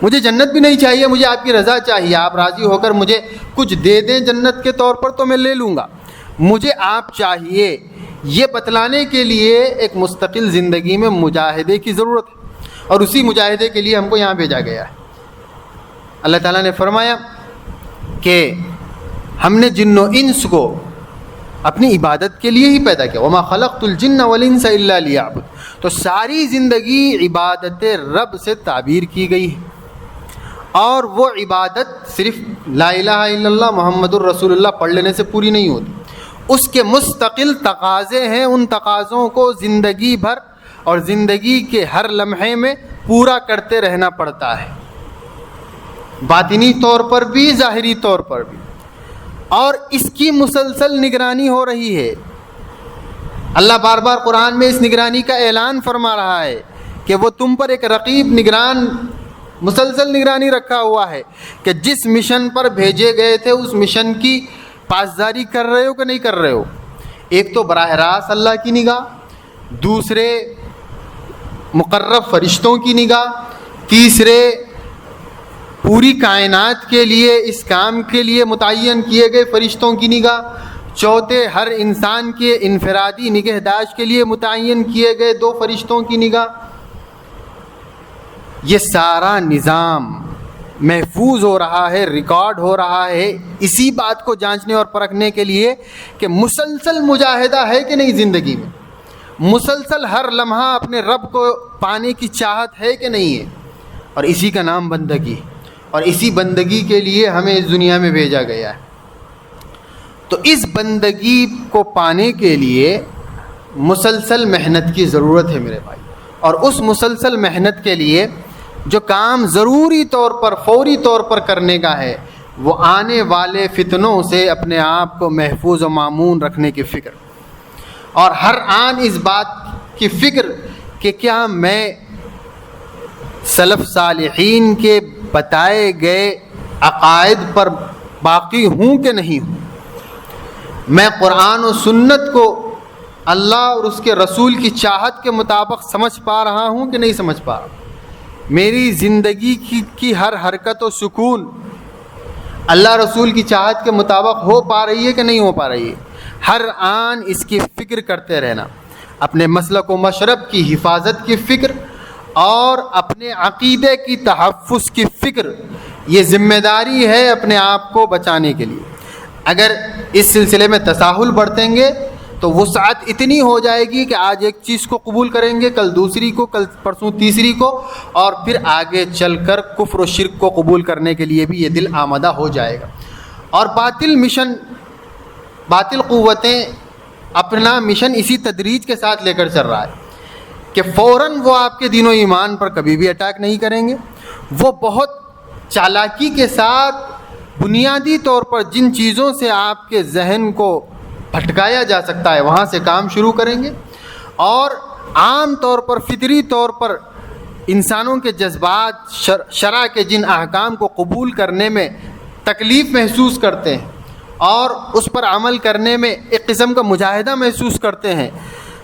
مجھے جنت بھی نہیں چاہیے, مجھے آپ کی رضا چاہیے. آپ راضی ہو کر مجھے کچھ دے دیں جنت کے طور پر تو میں لے لوں گا, مجھے آپ چاہیے. یہ بتلانے کے لیے ایک مستقل زندگی میں مجاہدے کی ضرورت ہے, اور اسی مجاہدے کے لیے ہم کو یہاں بھیجا گیا ہے. اللہ تعالیٰ نے فرمایا کہ ہم نے جن و انس کو اپنی عبادت کے لیے ہی پیدا کیا. وما خلقت الجن والانس الا لیعبد. تو ساری زندگی عبادت رب سے تعبیر کی گئی ہے, اور وہ عبادت صرف لا الہ الا اللہ محمد الرسول اللہ پڑھ لینے سے پوری نہیں ہوتی. اس کے مستقل تقاضے ہیں, ان تقاضوں کو زندگی بھر اور زندگی کے ہر لمحے میں پورا کرتے رہنا پڑتا ہے, باطنی طور پر بھی ظاہری طور پر بھی. اور اس کی مسلسل نگرانی ہو رہی ہے. اللہ بار بار قرآن میں اس نگرانی کا اعلان فرما رہا ہے کہ وہ تم پر ایک رقیب نگران مسلسل نگرانی رکھا ہوا ہے کہ جس مشن پر بھیجے گئے تھے اس مشن کی پاسداری کر رہے ہو کہ نہیں کر رہے ہو. ایک تو براہ راست اللہ کی نگاہ, دوسرے مقرب فرشتوں کی نگاہ, تیسرے پوری کائنات کے لیے اس کام کے لیے متعین کیے گئے فرشتوں کی نگاہ, چوتھے ہر انسان کے انفرادی نگہداشت کے لیے متعین کیے گئے 2 فرشتوں کی نگاہ. یہ سارا نظام محفوظ ہو رہا ہے, ریکارڈ ہو رہا ہے اسی بات کو جانچنے اور پرکھنے کے لیے کہ مسلسل مجاہدہ ہے کہ نہیں زندگی میں, مسلسل ہر لمحہ اپنے رب کو پانے کی چاہت ہے کہ نہیں ہے. اور اسی کا نام بندگی, اور اسی بندگی کے لیے ہمیں اس دنیا میں بھیجا گیا ہے. تو اس بندگی کو پانے کے لیے مسلسل محنت کی ضرورت ہے میرے بھائی, اور اس مسلسل محنت کے لیے جو کام ضروری طور پر فوری طور پر کرنے کا ہے وہ آنے والے فتنوں سے اپنے آپ کو محفوظ و مامون رکھنے کی فکر, اور ہر آن اس بات کی فکر کہ کیا میں سلف صالحین کے بتائے گئے عقائد پر باقی ہوں کہ نہیں ہوں, میں قرآن و سنت کو اللہ اور اس کے رسول کی چاہت کے مطابق سمجھ پا رہا ہوں کہ نہیں سمجھ پا رہا ہوں. میری زندگی کی ہر حرکت و سکون اللہ رسول کی چاہت کے مطابق ہو پا رہی ہے کہ نہیں ہو پا رہی ہے. ہر آن اس کی فکر کرتے رہنا, اپنے مسلک و مشرب کی حفاظت کی فکر اور اپنے عقیدے کی تحفظ کی فکر, یہ ذمہ داری ہے اپنے آپ کو بچانے کے لیے. اگر اس سلسلے میں تساہل برتیں گے تو وسعت اتنی ہو جائے گی کہ آج ایک چیز کو قبول کریں گے, کل دوسری کو, کل پرسوں تیسری کو, اور پھر آگے چل کر کفر و شرک کو قبول کرنے کے لیے بھی یہ دل آمادہ ہو جائے گا. اور باطل قوتیں اپنا مشن اسی تدریج کے ساتھ لے کر چل رہا ہے کہ فوراً وہ آپ کے دین و ایمان پر کبھی بھی اٹیک نہیں کریں گے. وہ بہت چالاکی کے ساتھ بنیادی طور پر جن چیزوں سے آپ کے ذہن کو بھٹکایا جا سکتا ہے وہاں سے کام شروع کریں گے, اور عام طور پر فطری طور پر انسانوں کے جذبات شرع کے جن احکام کو قبول کرنے میں تکلیف محسوس کرتے ہیں اور اس پر عمل کرنے میں ایک قسم کا مجاہدہ محسوس کرتے ہیں،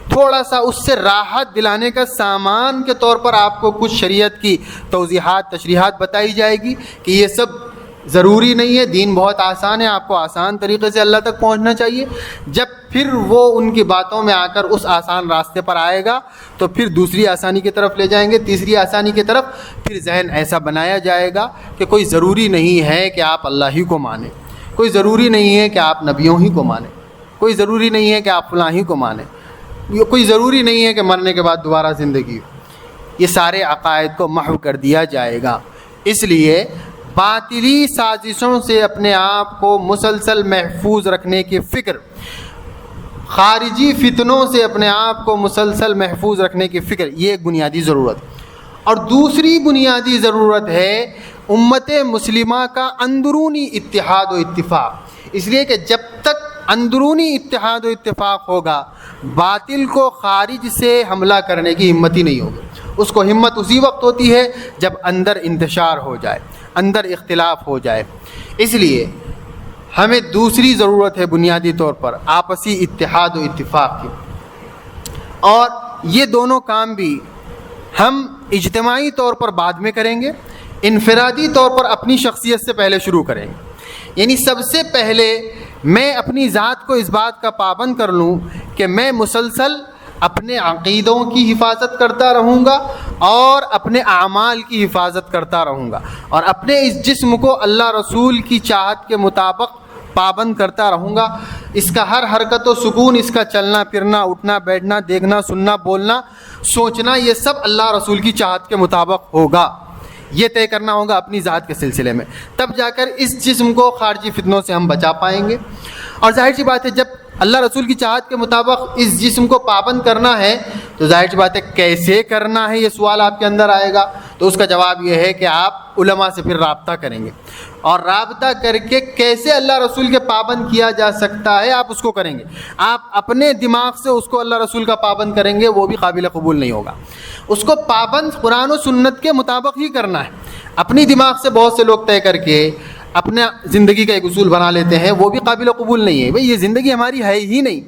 تھوڑا سا اس سے راحت دلانے کا سامان کے طور پر آپ کو کچھ شریعت کی توضیحات تشریحات بتائی جائے گی کہ یہ سب ضروری نہیں ہے، دین بہت آسان ہے، آپ کو آسان طریقے سے اللہ تک پہنچنا چاہیے۔ جب پھر وہ ان کی باتوں میں آ کر اس آسان راستے پر آئے گا تو پھر دوسری آسانی کی طرف لے جائیں گے، تیسری آسانی کی طرف، پھر ذہن ایسا بنایا جائے گا کہ کوئی ضروری نہیں ہے کہ آپ اللہ ہی کو مانیں، کوئی ضروری نہیں ہے کہ آپ نبیوں ہی کو مانیں، کوئی ضروری نہیں ہے کہ آپ فلاں ہی کو مانیں، کوئی ضروری نہیں ہے کہ مرنے کے بعد دوبارہ زندگی ہو۔ یہ سارے عقائد کو محو کر دیا جائے گا۔ اس لیے باطلی سازشوں سے اپنے آپ کو مسلسل محفوظ رکھنے کی فکر، خارجی فتنوں سے اپنے آپ کو مسلسل محفوظ رکھنے کی فکر، یہ ایک بنیادی ضرورت۔ اور دوسری بنیادی ضرورت ہے امت مسلمہ کا اندرونی اتحاد و اتفاق، اس لیے کہ جب تک اندرونی اتحاد و اتفاق ہوگا باطل کو خارج سے حملہ کرنے کی ہمت ہی نہیں ہوگی۔ اس کو ہمت اسی وقت ہوتی ہے جب اندر انتشار ہو جائے، اندر اختلاف ہو جائے۔ اس لیے ہمیں دوسری ضرورت ہے بنیادی طور پر آپسی اتحاد و اتفاق کی، اور یہ دونوں کام بھی ہم اجتماعی طور پر بعد میں کریں گے، انفرادی طور پر اپنی شخصیت سے پہلے شروع کریں گے۔ یعنی سب سے پہلے میں اپنی ذات کو اس بات کا پابند کر لوں کہ میں مسلسل اپنے عقیدوں کی حفاظت کرتا رہوں گا اور اپنے اعمال کی حفاظت کرتا رہوں گا، اور اپنے اس جسم کو اللہ رسول کی چاہت کے مطابق پابند کرتا رہوں گا۔ اس کا ہر حرکت و سکون، اس کا چلنا پھرنا، اٹھنا بیٹھنا، دیکھنا سننا، بولنا سوچنا، یہ سب اللہ رسول کی چاہت کے مطابق ہوگا۔ یہ طے کرنا ہوگا اپنی ذات کے سلسلے میں، تب جا کر اس جسم کو خارجی فتنوں سے ہم بچا پائیں گے۔ اور ظاہر سی بات ہے جب اللہ رسول کی چاہت کے مطابق اس جسم کو پابند کرنا ہے تو ظاہر سی بات ہے کیسے کرنا ہے، یہ سوال آپ کے اندر آئے گا۔ تو اس کا جواب یہ ہے کہ آپ علماء سے پھر رابطہ کریں گے، اور رابطہ کر کے کیسے اللہ رسول کے پابند کیا جا سکتا ہے آپ اس کو کریں گے۔ آپ اپنے دماغ سے اس کو اللہ رسول کا پابند کریں گے، وہ بھی قابل قبول نہیں ہوگا۔ اس کو پابند قرآن و سنت کے مطابق ہی کرنا ہے۔ اپنی دماغ سے بہت سے لوگ طے کر کے اپنا زندگی کا ایک اصول بنا لیتے ہیں، وہ بھی قابل قبول نہیں ہے۔ بھئی یہ زندگی ہماری ہے ہی نہیں،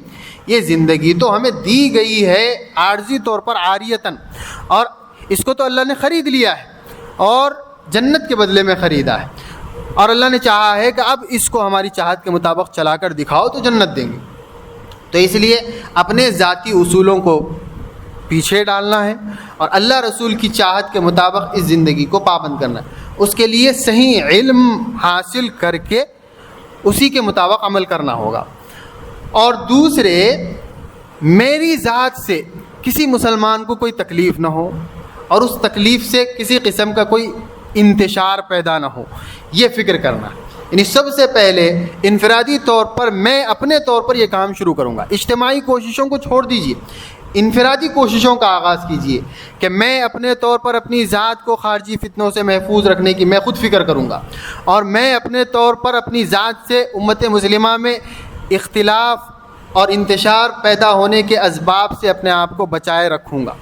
یہ زندگی تو ہمیں دی گئی ہے عارضی طور پر عاریتاً، اور اس کو تو اللہ نے خرید لیا ہے اور جنت کے بدلے میں خریدا ہے، اور اللہ نے چاہا ہے کہ اب اس کو ہماری چاہت کے مطابق چلا کر دکھاؤ تو جنت دیں گے۔ تو اس لیے اپنے ذاتی اصولوں کو پیچھے ڈالنا ہے اور اللہ رسول کی چاہت کے مطابق اس زندگی کو پابند کرنا ہے۔ اس کے لیے صحیح علم حاصل کر کے اسی کے مطابق عمل کرنا ہوگا۔ اور دوسرے، میری ذات سے کسی مسلمان کو کوئی تکلیف نہ ہو اور اس تکلیف سے کسی قسم کا کوئی انتشار پیدا نہ ہو، یہ فکر کرنا ہے۔ یعنی سب سے پہلے انفرادی طور پر میں اپنے طور پر یہ کام شروع کروں گا۔ اجتماعی کوششوں کو چھوڑ دیجیے، انفرادی کوششوں کا آغاز کیجیے کہ میں اپنے طور پر اپنی ذات کو خارجی فتنوں سے محفوظ رکھنے کی میں خود فکر کروں گا، اور میں اپنے طور پر اپنی ذات سے امت مسلمہ میں اختلاف اور انتشار پیدا ہونے کے اسباب سے اپنے آپ کو بچائے رکھوں گا،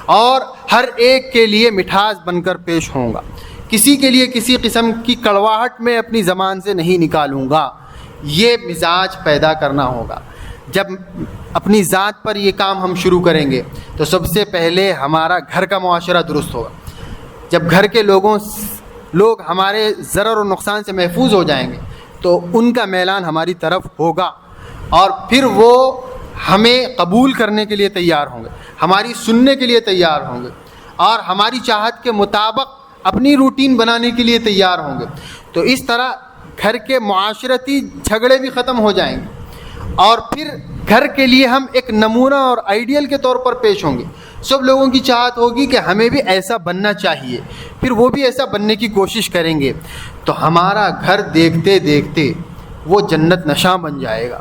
اور ہر ایک کے لیے مٹھاس بن کر پیش ہوں گا۔ کسی کے لیے کسی قسم کی کڑواہٹ میں اپنی زبان سے نہیں نکالوں گا۔ یہ مزاج پیدا کرنا ہوگا۔ جب اپنی ذات پر یہ کام ہم شروع کریں گے تو سب سے پہلے ہمارا گھر کا معاشرہ درست ہوگا۔ جب گھر کے لوگ ہمارے ضرر و نقصان سے محفوظ ہو جائیں گے تو ان کا میلان ہماری طرف ہوگا، اور پھر وہ ہمیں قبول کرنے کے لیے تیار ہوں گے، ہماری سننے کے لیے تیار ہوں گے، اور ہماری چاہت کے مطابق اپنی روٹین بنانے کے لیے تیار ہوں گے۔ تو اس طرح گھر کے معاشرتی جھگڑے بھی ختم ہو جائیں گے، اور پھر گھر کے لیے ہم ایک نمونہ اور آئیڈیل کے طور پر پیش ہوں گے۔ سب لوگوں کی چاہت ہوگی کہ ہمیں بھی ایسا بننا چاہیے، پھر وہ بھی ایسا بننے کی کوشش کریں گے، تو ہمارا گھر دیکھتے دیکھتے وہ جنت نشاں بن جائے گا۔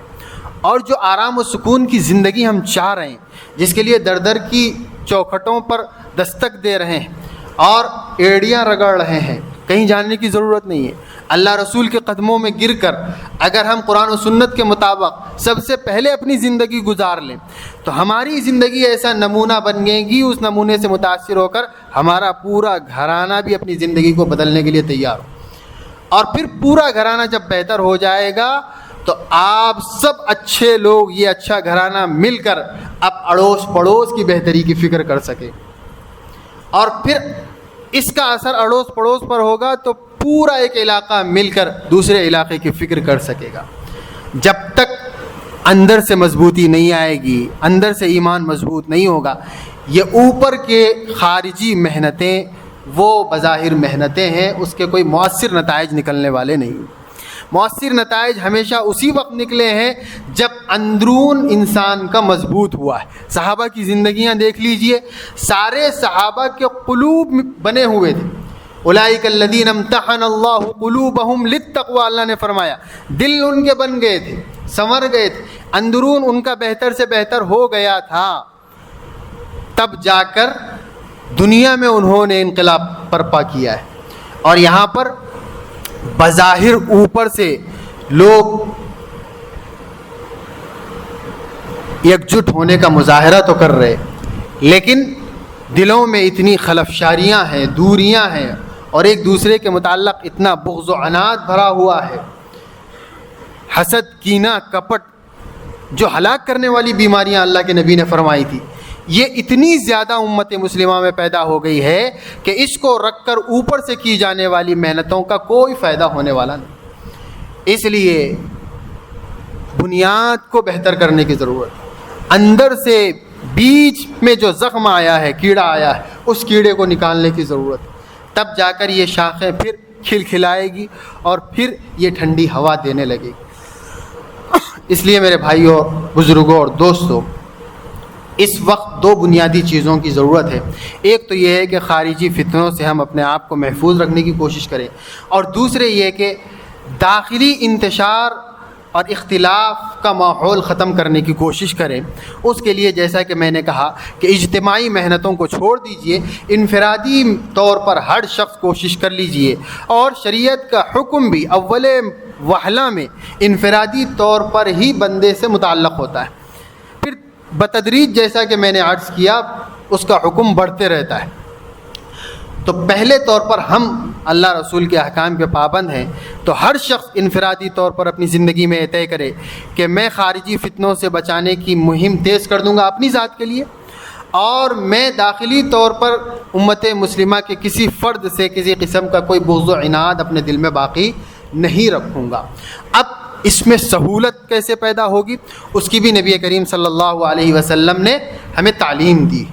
اور جو آرام و سکون کی زندگی ہم چاہ رہے ہیں، جس کے لیے در در کی چوکھٹوں پر دستک دے رہے ہیں اور ایڑیاں رگڑ رہے ہیں، کہیں جانے کی ضرورت نہیں ہے۔ اللہ رسول کے قدموں میں گر کر اگر ہم قرآن و سنت کے مطابق سب سے پہلے اپنی زندگی گزار لیں تو ہماری زندگی ایسا نمونہ بن گئے گی، اس نمونے سے متاثر ہو کر ہمارا پورا گھرانہ بھی اپنی زندگی کو بدلنے کے لیے تیار ہو، اور پھر پورا گھرانہ جب بہتر ہو جائے گا تو آپ سب اچھے لوگ یہ اچھا گھرانہ مل کر اب اڑوس پڑوس کی بہتری کی فکر کر سکے، اور پھر اس کا اثر اڑوس پڑوس پر ہوگا تو پورا ایک علاقہ مل کر دوسرے علاقے کی فکر کر سکے گا۔ جب تک اندر سے مضبوطی نہیں آئے گی، اندر سے ایمان مضبوط نہیں ہوگا، یہ اوپر کے خارجی محنتیں وہ بظاہر محنتیں ہیں، اس کے کوئی مؤثر نتائج نکلنے والے نہیں۔ مؤثر نتائج ہمیشہ اسی وقت نکلے ہیں جب اندرون انسان کا مضبوط ہوا ہے۔ صحابہ کی زندگیاں دیکھ لیجئے، سارے صحابہ کے قلوب بنے ہوئے تھے۔ اولئک الذین امتحن اللہ قلوبہم للتقوی، اللہ نے فرمایا دل ان کے بن گئے تھے، سنور گئے تھے، اندرون ان کا بہتر سے بہتر ہو گیا تھا، تب جا کر دنیا میں انہوں نے انقلاب برپا کیا ہے۔ اور یہاں پر بظاہر اوپر سے لوگ یکجٹ ہونے کا مظاہرہ تو کر رہے، لیکن دلوں میں اتنی خلفشاریاں ہیں، دوریاں ہیں، اور ایک دوسرے کے متعلق اتنا بغض و عناد بھرا ہوا ہے، حسد، کینہ، کپٹ، جو ہلاک کرنے والی بیماریاں اللہ کے نبی نے فرمائی تھی، یہ اتنی زیادہ امت مسلمہ میں پیدا ہو گئی ہے کہ اس کو رکھ کر اوپر سے کی جانے والی محنتوں کا کوئی فائدہ ہونے والا نہیں۔ اس لیے بنیاد کو بہتر کرنے کی ضرورت ہے، اندر سے بیچ میں جو زخم آیا ہے، کیڑا آیا ہے، اس کیڑے کو نکالنے کی ضرورت ہے، تب جا کر یہ شاخیں پھر کھلکھلائے گی اور پھر یہ ٹھنڈی ہوا دینے لگے گی۔ اس لیے میرے بھائیوں، بزرگوں اور دوستوں، اس وقت دو بنیادی چیزوں کی ضرورت ہے۔ ایک تو یہ ہے کہ خارجی فتنوں سے ہم اپنے آپ کو محفوظ رکھنے کی کوشش کریں، اور دوسرے یہ کہ داخلی انتشار اور اختلاف کا ماحول ختم کرنے کی کوشش کریں۔ اس کے لیے جیسا کہ میں نے کہا کہ اجتماعی محنتوں کو چھوڑ دیجئے، انفرادی طور پر ہر شخص کوشش کر لیجئے، اور شریعت کا حکم بھی اول وہلہ میں انفرادی طور پر ہی بندے سے متعلق ہوتا ہے، پھر بتدریج جیسا کہ میں نے عرض کیا اس کا حکم بڑھتے رہتا ہے۔ تو پہلے طور پر ہم اللہ رسول کے احکام کے پابند ہیں، تو ہر شخص انفرادی طور پر اپنی زندگی میں طے کرے کہ میں خارجی فتنوں سے بچانے کی مہم تیز کر دوں گا اپنی ذات کے لیے، اور میں داخلی طور پر امت مسلمہ کے کسی فرد سے کسی قسم کا کوئی بغض و عناد اپنے دل میں باقی نہیں رکھوں گا۔ اب اس میں سہولت کیسے پیدا ہوگی، اس کی بھی نبی کریم صلی اللہ علیہ وسلم نے ہمیں تعلیم دی۔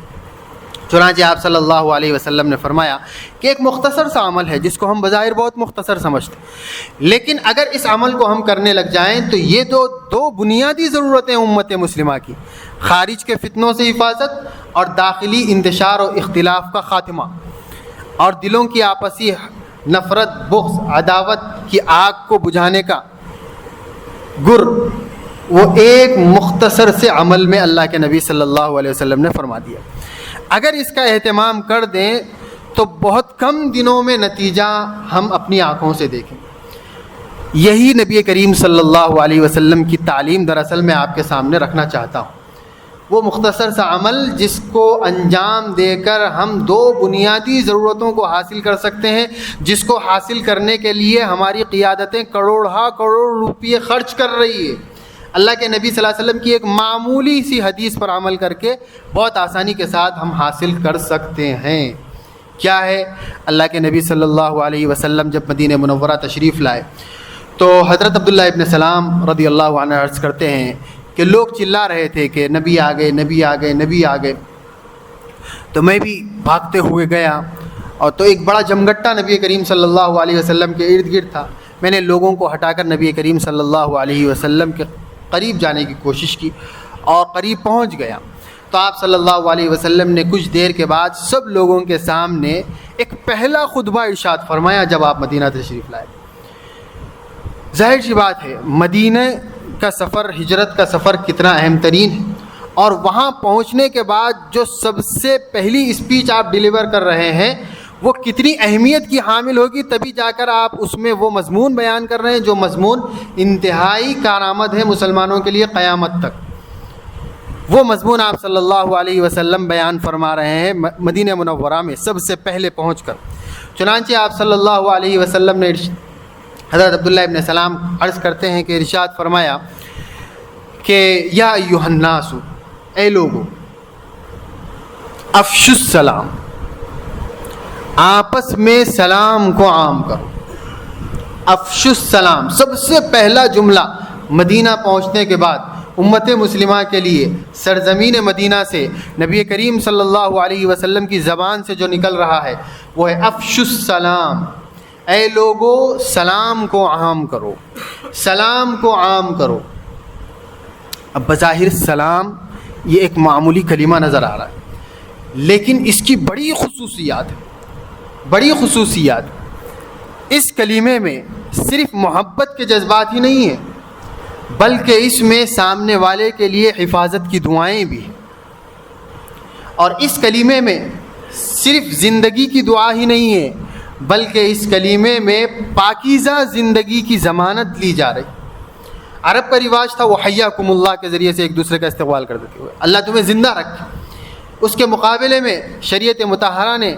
چنانچہ آپ صلی اللہ علیہ وسلم نے فرمایا کہ ایک مختصر سا عمل ہے جس کو ہم بظاہر بہت مختصر سمجھتے ہیں، لیکن اگر اس عمل کو ہم کرنے لگ جائیں تو یہ دو بنیادی ضرورتیں امت مسلمہ کی، خارج کے فتنوں سے حفاظت اور داخلی انتشار و اختلاف کا خاتمہ، اور دلوں کی آپسی نفرت، بغض، عداوت کی آگ کو بجھانے کا گر، وہ ایک مختصر سے عمل میں اللہ کے نبی صلی اللہ علیہ وسلم نے فرما دیا۔ اگر اس کا اہتمام کر دیں تو بہت کم دنوں میں نتیجہ ہم اپنی آنکھوں سے دیکھیں۔ یہی نبی کریم صلی اللہ علیہ وسلم کی تعلیم دراصل میں آپ کے سامنے رکھنا چاہتا ہوں، وہ مختصر سا عمل جس کو انجام دے کر ہم دو بنیادی ضرورتوں کو حاصل کر سکتے ہیں، جس کو حاصل کرنے کے لیے ہماری قیادتیں کروڑ روپئے خرچ کر رہی ہے۔ اللہ کے نبی صلی اللہ علیہ وسلم کی ایک معمولی سی حدیث پر عمل کر کے بہت آسانی کے ساتھ ہم حاصل کر سکتے ہیں۔ کیا ہے؟ اللہ کے نبی صلی اللہ علیہ وسلم جب مدینہ منورہ تشریف لائے تو حضرت عبداللہ ابن سلام رضی اللہ عنہ عرض کرتے ہیں کہ لوگ چلا رہے تھے کہ نبی آ گئے، نبی آ گئے، نبی آ گئے، تو میں بھی بھاگتے ہوئے گیا، اور تو ایک بڑا جمگٹا نبی کریم صلی اللہ علیہ وسلم کے ارد گرد تھا۔ میں نے لوگوں کو ہٹا کر نبی کریم صلی اللہ علیہ وسلم کے قریب جانے کی کوشش کی اور قریب پہنچ گیا، تو آپ صلی اللہ علیہ وسلم نے کچھ دیر کے بعد سب لوگوں کے سامنے ایک پہلا خطبہ ارشاد فرمایا جب آپ مدینہ تشریف لائے۔ ظاہر سی بات ہے مدینہ کا سفر، ہجرت کا سفر کتنا اہم ترین ہے، اور وہاں پہنچنے کے بعد جو سب سے پہلی اسپیچ آپ ڈیلیور کر رہے ہیں وہ کتنی اہمیت کی حامل ہوگی، تبھی جا کر آپ اس میں وہ مضمون بیان کر رہے ہیں جو مضمون انتہائی کارآمد ہے مسلمانوں کے لیے قیامت تک۔ وہ مضمون آپ صلی اللہ علیہ وسلم بیان فرما رہے ہیں مدینہ منورہ میں سب سے پہلے پہنچ کر۔ چنانچہ آپ صلی اللہ علیہ وسلم نے حضرت عبداللہ ابن سلام عرض کرتے ہیں کہ ارشاد فرمایا کہ یا ایھا الناس، اے لوگو، افشوا السلام، آپس میں سلام کو عام کرو۔ افشوا السلام، سب سے پہلا جملہ مدینہ پہنچنے کے بعد امت مسلمہ کے لیے سرزمین مدینہ سے نبی کریم صلی اللہ علیہ وسلم کی زبان سے جو نکل رہا ہے وہ ہے افشوا السلام، اے لوگو سلام کو عام کرو، سلام کو عام کرو۔ اب بظاہر سلام یہ ایک معمولی کلمہ نظر آ رہا ہے، لیکن اس کی بڑی خصوصیات ہے، بڑی خصوصیات۔ اس کلمے میں صرف محبت کے جذبات ہی نہیں ہیں، بلکہ اس میں سامنے والے کے لیے حفاظت کی دعائیں بھی ہیں، اور اس کلمے میں صرف زندگی کی دعا ہی نہیں ہے، بلکہ اس کلمے میں پاکیزہ زندگی کی ضمانت لی جا رہی۔ عرب کا رواج تھا وہ حیاکم اللہ کے ذریعے سے ایک دوسرے کا استقبال کر دیتے ہوئے اللہ تمہیں زندہ رکھے۔ اس کے مقابلے میں شریعت مطہرہ نے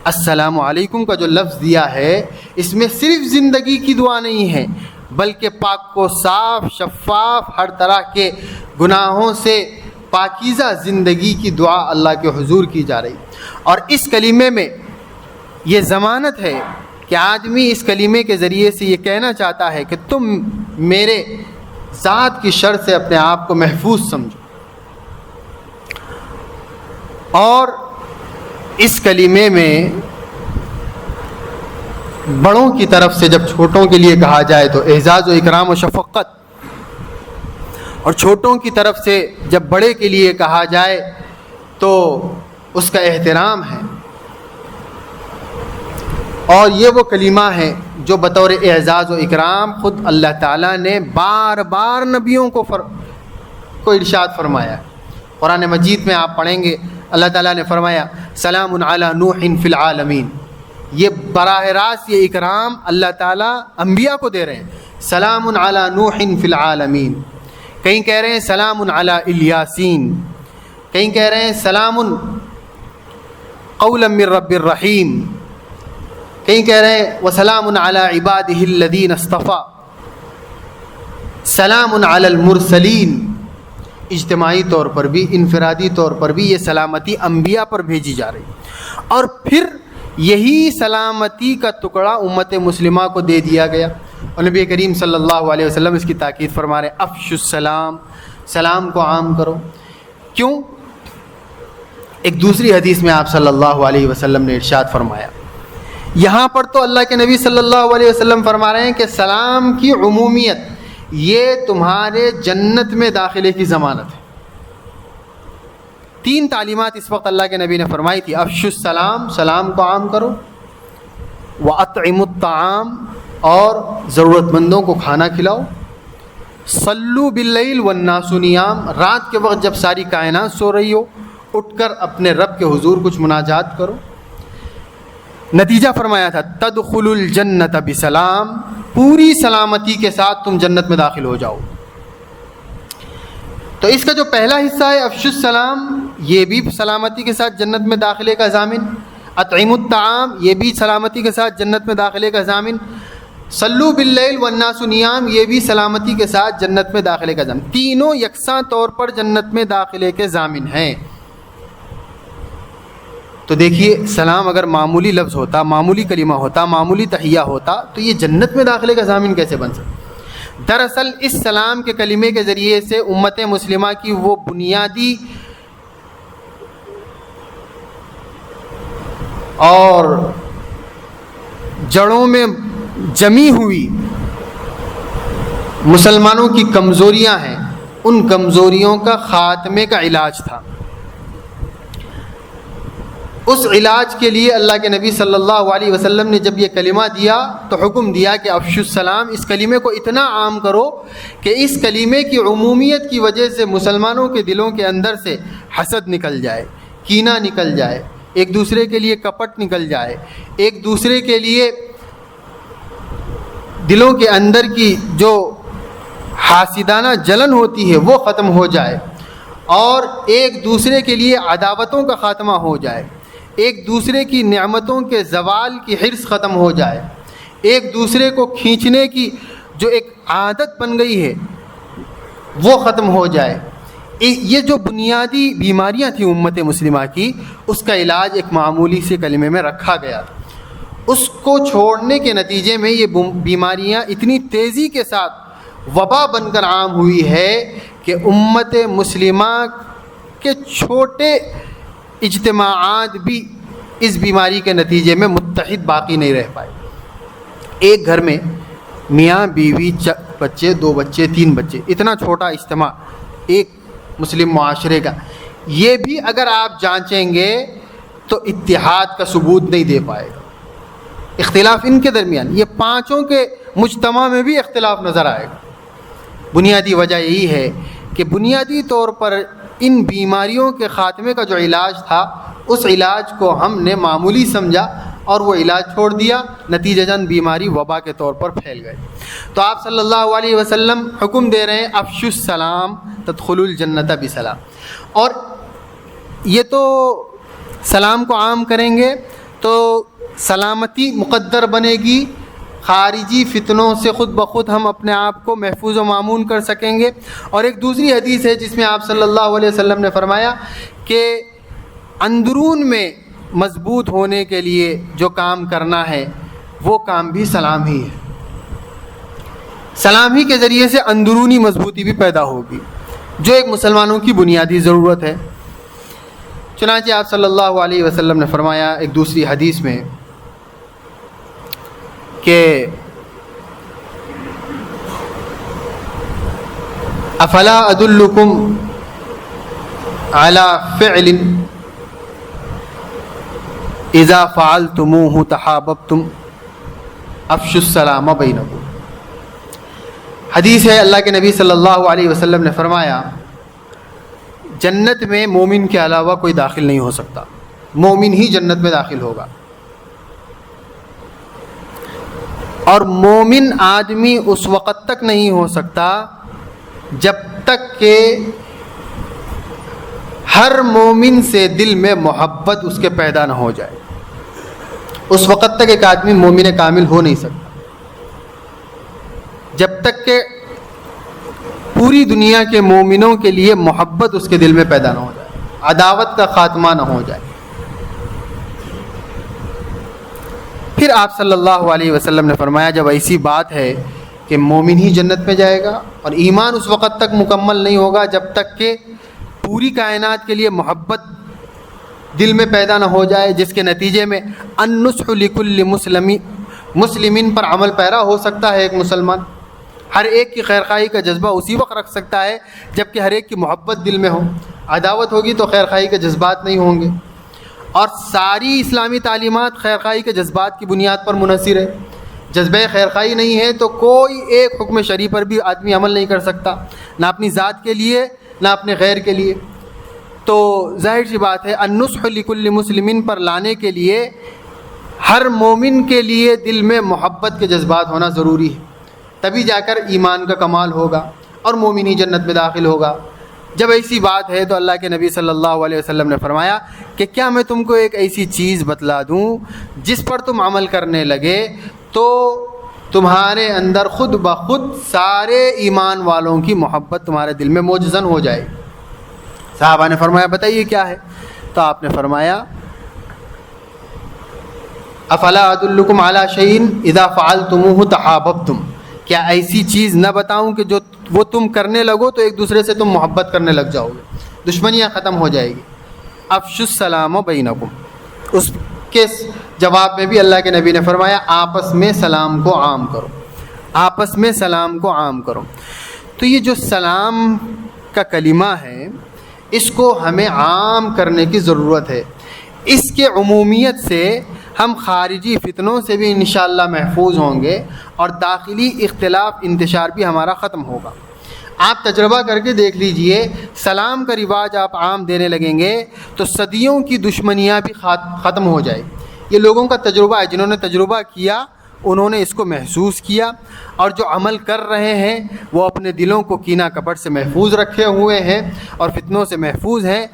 السلام علیکم کا جو لفظ دیا ہے، اس میں صرف زندگی کی دعا نہیں ہے، بلکہ پاک و صاف، شفاف، ہر طرح کے گناہوں سے پاکیزہ زندگی کی دعا اللہ کے حضور کی جا رہی۔ اور اس کلمے میں یہ ضمانت ہے کہ آدمی اس کلمے کے ذریعے سے یہ کہنا چاہتا ہے کہ تم میرے ذات کی شر سے اپنے آپ کو محفوظ سمجھو۔ اور اس کلمے میں بڑوں کی طرف سے جب چھوٹوں کے لیے کہا جائے تو اعزاز و اکرام و شفقت، اور چھوٹوں کی طرف سے جب بڑے کے لیے کہا جائے تو اس کا احترام ہے۔ اور یہ وہ کلمہ ہے جو بطور اعزاز و اکرام خود اللہ تعالیٰ نے بار بار نبیوں کو ارشاد فرمایا ہے۔ قرآن مجید میں آپ پڑھیں گے اللہ تعالیٰ نے فرمایا سلام علی نوح فی العالمین۔ یہ براہ راست یہ اکرام اللہ تعالیٰ انبیاء کو دے رہے ہیں، سلام علی نوح فی العالمین۔ کہیں کہہ رہے ہیں سلام علی الیاسین، کہیں کہہ رہے ہیں سلام قولا من رب الرحیم، کہیں کہہ رہے ہیں وسلام علی عبادہ الذین اصطفیٰ، سلام علی المرسلین۔ اجتماعی طور پر بھی انفرادی طور پر بھی یہ سلامتی انبیاء پر بھیجی جا رہی، اور پھر یہی سلامتی کا ٹکڑا امت مسلمہ کو دے دیا گیا، اور نبی کریم صلی اللہ علیہ وسلم اس کی تاکید فرما رہے ہیں افشوا السلام، سلام کو عام کرو۔ کیوں؟ ایک دوسری حدیث میں آپ صلی اللہ علیہ وسلم نے ارشاد فرمایا، یہاں پر تو اللہ کے نبی صلی اللہ علیہ وسلم فرما رہے ہیں کہ سلام کی عمومیت یہ تمہارے جنت میں داخلے کی ضمانت ہے۔ 3 تعلیمات اس وقت اللہ کے نبی نے فرمائی تھی، افشوا السلام، سلام کو عام کرو، وَأَطْعِمُوا الطَّعَامَ، اور ضرورت مندوں کو کھانا کھلاؤ، صلوا باللیل والناس نیام، رات کے وقت جب ساری کائنات سو رہی ہو اٹھ کر اپنے رب کے حضور کچھ مناجات کرو۔ نتیجہ فرمایا تھا تدخلوا الجنت بسلام، پوری سلامتی کے ساتھ تم جنت میں داخل ہو جاؤ۔ تو اس کا جو پہلا حصہ ہے افشوا السلام، یہ بھی سلامتی کے ساتھ جنت میں داخلے کا ضامن، اطعموا الطعام یہ بھی سلامتی کے ساتھ جنت میں داخلے کا ضامن، صلوا باللیل والناس نیام یہ بھی سلامتی کے ساتھ جنت میں داخلے کا ضامن۔ تینوں یکساں طور پر جنت میں داخلے کے ضامن ہیں۔ تو دیکھیے سلام اگر معمولی لفظ ہوتا، معمولی کلمہ ہوتا، معمولی تحیہ ہوتا تو یہ جنت میں داخلے کا ضامن کیسے بن سکتا؟ دراصل اس سلام کے کلمے کے ذریعے سے امت مسلمہ کی وہ بنیادی اور جڑوں میں جمی ہوئی مسلمانوں کی کمزوریاں ہیں، ان کمزوریوں کا خاتمے کا علاج تھا۔ اس علاج کے لیے اللہ کے نبی صلی اللہ علیہ وسلم نے جب یہ کلمہ دیا تو حکم دیا کہ افشوا السلام، اس کلمے کو اتنا عام کرو کہ اس کلمے کی عمومیت کی وجہ سے مسلمانوں کے دلوں کے اندر سے حسد نکل جائے، کینہ نکل جائے، ایک دوسرے کے لیے کپٹ نکل جائے، ایک دوسرے کے لیے دلوں کے اندر کی جو حاسدانہ جلن ہوتی ہے وہ ختم ہو جائے، اور ایک دوسرے کے لیے عداوتوں کا خاتمہ ہو جائے، ایک دوسرے کی نعمتوں کے زوال کی حرص ختم ہو جائے، ایک دوسرے کو کھینچنے کی جو ایک عادت بن گئی ہے وہ ختم ہو جائے۔ یہ جو بنیادی بیماریاں تھیں امت مسلمہ کی، اس کا علاج ایک معمولی سے کلمے میں رکھا گیا۔ اس کو چھوڑنے کے نتیجے میں یہ بیماریاں اتنی تیزی کے ساتھ وبا بن کر عام ہوئی ہے کہ امت مسلمہ کے چھوٹے اجتماعات بھی اس بیماری کے نتیجے میں متحد باقی نہیں رہ پائے۔ ایک گھر میں میاں بیوی، بچے، 2 بچے، 3 بچے، اتنا چھوٹا اجتماع ایک مسلم معاشرے کا، یہ بھی اگر آپ جانچیں گے تو اتحاد کا ثبوت نہیں دے پائے گا۔ اختلاف ان کے درمیان، یہ پانچوں کے مجتمع میں بھی اختلاف نظر آئے گا۔ بنیادی وجہ یہی ہے کہ بنیادی طور پر ان بیماریوں کے خاتمے کا جو علاج تھا، اس علاج کو ہم نے معمولی سمجھا اور وہ علاج چھوڑ دیا، نتیجتاً بیماری وبا کے طور پر پھیل گئی۔ تو آپ صلی اللہ علیہ وسلم حکم دے رہے ہیں افشوا السلام تدخلوا الجنۃ بسلام، اور یہ تو سلام کو عام کریں گے تو سلامتی مقدر بنے گی، خارجی فتنوں سے خود بخود ہم اپنے آپ کو محفوظ و مامون کر سکیں گے۔ اور ایک دوسری حدیث ہے جس میں آپ صلی اللہ علیہ وسلم نے فرمایا کہ اندرون میں مضبوط ہونے کے لیے جو کام کرنا ہے وہ کام بھی سلام ہی ہے۔ سلام ہی کے ذریعے سے اندرونی مضبوطی بھی پیدا ہوگی، جو ایک مسلمانوں کی بنیادی ضرورت ہے۔ چنانچہ آپ صلی اللہ علیہ وسلم نے فرمایا ایک دوسری حدیث میں کہ افلا ادلکم علی فعل اذا فعلتموه تحاببتم افشوا السلام بینکم۔ حدیث ہے، اللہ کے نبی صلی اللہ علیہ وسلم نے فرمایا جنت میں مومن کے علاوہ کوئی داخل نہیں ہو سکتا، مومن ہی جنت میں داخل ہوگا، اور مومن آدمی اس وقت تک نہیں ہو سکتا جب تک کہ ہر مومن سے دل میں محبت اس کے پیدا نہ ہو جائے۔ اس وقت تک ایک آدمی مومن کامل ہو نہیں سکتا جب تک کہ پوری دنیا کے مومنوں کے لیے محبت اس کے دل میں پیدا نہ ہو جائے، عداوت کا خاتمہ نہ ہو جائے۔ پھر آپ صلی اللہ علیہ وسلم نے فرمایا جب ایسی بات ہے کہ مومن ہی جنت میں جائے گا، اور ایمان اس وقت تک مکمل نہیں ہوگا جب تک کہ پوری کائنات کے لیے محبت دل میں پیدا نہ ہو جائے، جس کے نتیجے میں النصح لکل مسلمین پر عمل پیرا ہو سکتا ہے۔ ایک مسلمان ہر ایک کی خیرخواہی کا جذبہ اسی وقت رکھ سکتا ہے جب کہ ہر ایک کی محبت دل میں ہو۔ عداوت ہوگی تو خیرخواہی کے جذبات نہیں ہوں گے، اور ساری اسلامی تعلیمات خیرخواہی کے جذبات کی بنیاد پر منحصر ہے۔ جذبہ خیرخواہی نہیں ہے تو کوئی ایک حکم شرعی پر بھی آدمی عمل نہیں کر سکتا، نہ اپنی ذات کے لیے نہ اپنے غیر کے لیے۔ تو ظاہر سی بات ہے النصح لکل مسلمین پر لانے کے لیے ہر مومن کے لیے دل میں محبت کے جذبات ہونا ضروری ہے، تبھی جا کر ایمان کا کمال ہوگا اور مومن ہی جنت میں داخل ہوگا۔ جب ایسی بات ہے تو اللہ کے نبی صلی اللہ علیہ وسلم نے فرمایا کہ کیا میں تم کو ایک ایسی چیز بتلا دوں جس پر تم عمل کرنے لگے تو تمہارے اندر خود بخود سارے ایمان والوں کی محبت تمہارے دل میں موجزن ہو جائے۔ صحابہ نے فرمایا بتائیے کیا ہے؟ تو آپ نے فرمایا افلا ادلکم علی شیء اذا فعلتموه تحاببتم، کیا ایسی چیز نہ بتاؤں کہ جو وہ تم کرنے لگو تو ایک دوسرے سے تم محبت کرنے لگ جاؤ گے، دشمنیاں ختم ہو جائے گی۔ افشوا السلام بینکم، اس کے جواب میں بھی اللہ کے نبی نے فرمایا آپس میں سلام کو عام کرو، آپس میں سلام کو عام کرو۔ تو یہ جو سلام کا کلمہ ہے اس کو ہمیں عام کرنے کی ضرورت ہے۔ اس کے عمومیت سے ہم خارجی فتنوں سے بھی انشاءاللہ محفوظ ہوں گے، اور داخلی اختلاف انتشار بھی ہمارا ختم ہوگا۔ آپ تجربہ کر کے دیکھ لیجئے، سلام کا رواج آپ عام دینے لگیں گے تو صدیوں کی دشمنیاں بھی ختم ہو جائے۔ یہ لوگوں کا تجربہ ہے، جنہوں نے تجربہ کیا انہوں نے اس کو محسوس کیا، اور جو عمل کر رہے ہیں وہ اپنے دلوں کو کینہ کپٹ سے محفوظ رکھے ہوئے ہیں اور فتنوں سے محفوظ ہیں۔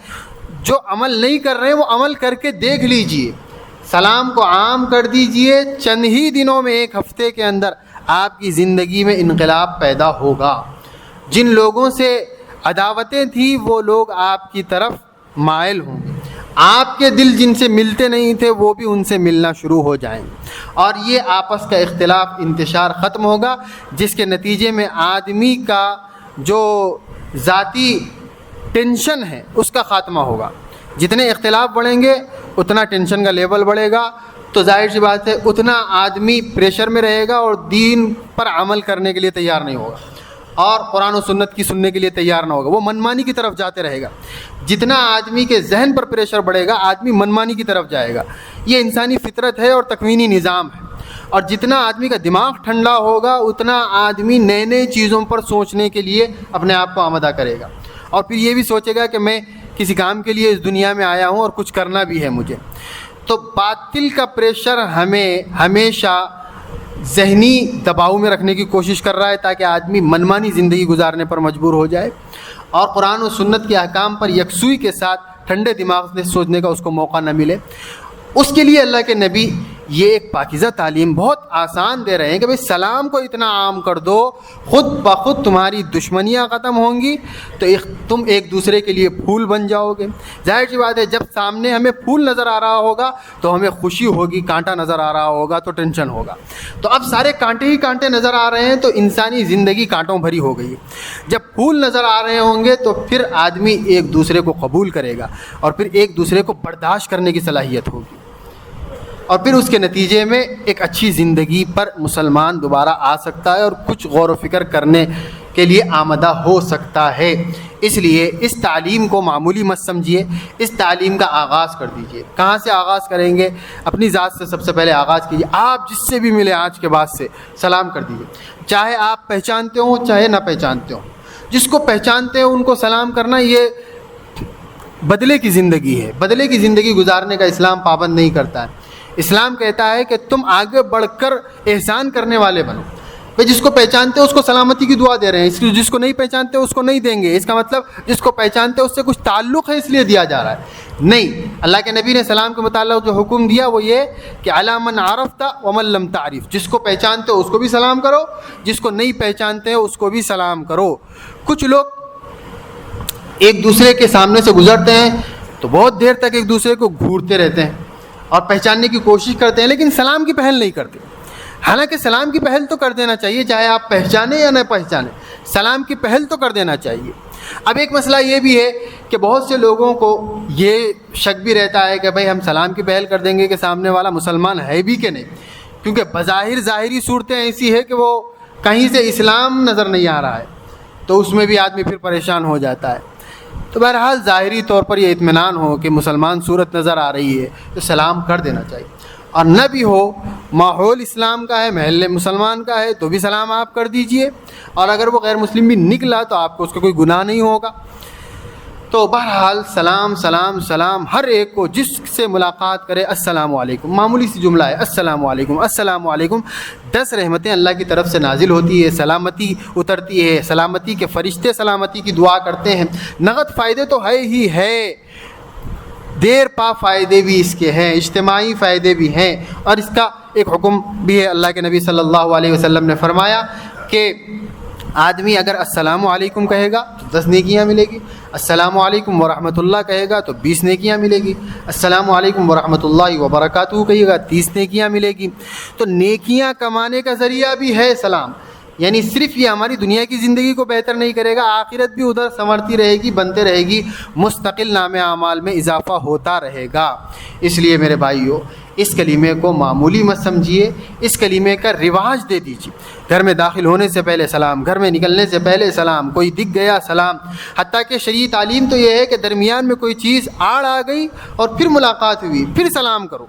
جو عمل نہیں کر رہے ہیں وہ عمل کر کے دیکھ لیجئے، سلام کو عام کر دیجئے، چند ہی دنوں میں، ایک ہفتے کے اندر آپ کی زندگی میں انقلاب پیدا ہوگا۔ جن لوگوں سے عداوتیں تھیں وہ لوگ آپ کی طرف مائل ہوں گے، آپ کے دل جن سے ملتے نہیں تھے وہ بھی ان سے ملنا شروع ہو جائیں گے، اور یہ آپس کا اختلاف انتشار ختم ہوگا، جس کے نتیجے میں آدمی کا جو ذاتی ٹینشن ہے اس کا خاتمہ ہوگا۔ جتنے اختلاف بڑھیں گے اتنا ٹینشن کا لیول بڑھے گا، تو ظاہر سی بات ہے اتنا آدمی پریشر میں رہے گا اور دین پر عمل کرنے کے لیے تیار نہیں ہوگا، اور قرآن و سنت کی سننے کے لیے تیار نہ ہوگا، وہ منمانی کی طرف جاتے رہے گا۔ جتنا آدمی کے ذہن پر پریشر بڑھے گا آدمی منمانی کی طرف جائے گا، یہ انسانی فطرت ہے اور تکوینی نظام ہے۔ اور جتنا آدمی کا دماغ ٹھنڈا ہوگا اتنا آدمی نئے نئے چیزوں پر سوچنے کے لیے اپنے آپ کو آمادہ کرے گا، اور پھر یہ بھی سوچے گا کہ میں کسی کام کے لیے اس دنیا میں آیا ہوں اور کچھ کرنا بھی ہے مجھے۔ تو باطل کا پریشر ہمیں ہمیشہ ذہنی دباؤ میں رکھنے کی کوشش کر رہا ہے تاکہ آدمی منمانی زندگی گزارنے پر مجبور ہو جائے، اور قرآن و سنت کے احکام پر یکسوئی کے ساتھ ٹھنڈے دماغ سے سوچنے کا اس کو موقع نہ ملے۔ اس کے لیے اللہ کے نبی یہ ایک پاکیزہ تعلیم بہت آسان دے رہے ہیں کہ بھئی سلام کو اتنا عام کر دو، خود بخود تمہاری دشمنیاں ختم ہوں گی، تو تم ایک دوسرے کے لیے پھول بن جاؤ گے۔ ظاہر سی بات ہے جب سامنے ہمیں پھول نظر آ رہا ہوگا تو ہمیں خوشی ہوگی، کانٹا نظر آ رہا ہوگا تو ٹینشن ہوگا۔ تو اب سارے کانٹے ہی کانٹے نظر آ رہے ہیں تو انسانی زندگی کانٹوں بھری ہو گئی۔ جب پھول نظر آ رہے ہوں گے تو پھر آدمی ایک دوسرے کو قبول کرے گا، اور پھر ایک دوسرے کو برداشت کرنے کی صلاحیت ہوگی، اور پھر اس کے نتیجے میں ایک اچھی زندگی پر مسلمان دوبارہ آ سکتا ہے اور کچھ غور و فکر کرنے کے لیے آمادہ ہو سکتا ہے۔ اس لیے اس تعلیم کو معمولی مت سمجھیے، اس تعلیم کا آغاز کر دیجیے۔ کہاں سے آغاز کریں گے؟ اپنی ذات سے سب سے پہلے آغاز کیجیے۔ آپ جس سے بھی ملے آج کے بعد سے سلام کر دیجیے، چاہے آپ پہچانتے ہوں چاہے نہ پہچانتے ہوں۔ جس کو پہچانتے ہوں ان کو سلام کرنا یہ بدلے کی زندگی ہے، بدلے کی زندگی گزارنے کا اسلام پابند نہیں کرتا ہے۔ اسلام کہتا ہے کہ تم آگے بڑھ کر احسان کرنے والے بنو۔ بھئی جس کو پہچانتے ہو اس کو سلامتی کی دعا دے رہے ہیں، جس کو نہیں پہچانتے اس کو نہیں دیں گے۔ اس کا مطلب جس کو پہچانتے اس سے کچھ تعلق ہے اس لیے دیا جا رہا ہے، نہیں۔ اللہ کے نبی نے سلام کے متعلق جو حکم دیا وہ یہ کہ علی من عرفت ومن لم تعرف، جس کو پہچانتے ہو اس کو بھی سلام کرو، جس کو نہیں پہچانتے ہو اس کو بھی سلام کرو۔ کچھ لوگ ایک دوسرے کے سامنے سے گزرتے ہیں تو بہت دیر تک ایک دوسرے کو گھورتے رہتے ہیں اور پہچاننے کی کوشش کرتے ہیں، لیکن سلام کی پہل نہیں کرتے۔ حالانکہ سلام کی پہل تو کر دینا چاہیے، چاہے آپ پہچانیں یا نہ پہچانیں، سلام کی پہل تو کر دینا چاہیے۔ اب ایک مسئلہ یہ بھی ہے کہ بہت سے لوگوں کو یہ شک بھی رہتا ہے کہ بھئی ہم سلام کی پہل کر دیں گے کہ سامنے والا مسلمان ہے بھی کہ نہیں، کیونکہ بظاہر ظاہری صورتیں ایسی ہے کہ وہ کہیں سے اسلام نظر نہیں آ رہا ہے، تو اس میں بھی آدمی پھر پریشان ہو جاتا ہے۔ تو بہرحال ظاہری طور پر یہ اطمینان ہو کہ مسلمان صورت نظر آ رہی ہے تو سلام کر دینا چاہیے، اور نہ بھی ہو ماحول اسلام کا ہے، محل مسلمان کا ہے، تو بھی سلام آپ کر دیجئے، اور اگر وہ غیر مسلم بھی نکلا تو آپ کو اس کا کوئی گناہ نہیں ہوگا۔ تو بہرحال سلام سلام سلام، ہر ایک کو جس سے ملاقات کرے السلام علیکم، معمولی سی جملہ ہے السلام علیکم السلام علیکم، 10 رحمتیں اللہ کی طرف سے نازل ہوتی ہے، سلامتی اترتی ہے، سلامتی کے فرشتے سلامتی کی دعا کرتے ہیں۔ نقد فائدے تو ہے ہی ہے، دیر پا فائدے بھی اس کے ہیں، اجتماعی فائدے بھی ہیں، اور اس کا ایک حکم بھی ہے۔ اللہ کے نبی صلی اللہ علیہ وسلم نے فرمایا کہ آدمی اگر السلام علیکم کہے گا تو 10 نیکیاں ملے گی، السلام علیکم ورحمۃ اللہ کہے گا تو 20 نیکیاں ملے گی، السلام علیکم ورحمۃ اللہ وبرکاتہ کہے گا 30 نیکیاں ملے گی۔ تو نیکیاں کمانے کا ذریعہ بھی ہے سلام، یعنی صرف یہ ہماری دنیا کی زندگی کو بہتر نہیں کرے گا، آخرت بھی ادھر سنورتی رہے گی، بنتے رہے گی، مستقل نام اعمال میں اضافہ ہوتا رہے گا۔ اس لیے میرے بھائیو اس کلمے کو معمولی مت سمجھیے، اس کلمے کا رواج دے دیجیے۔ گھر میں داخل ہونے سے پہلے سلام، گھر میں نکلنے سے پہلے سلام، کوئی دکھ گیا سلام، حتیٰ کہ شرعی تعلیم تو یہ ہے کہ درمیان میں کوئی چیز آڑ آ گئی اور پھر ملاقات ہوئی پھر سلام کرو،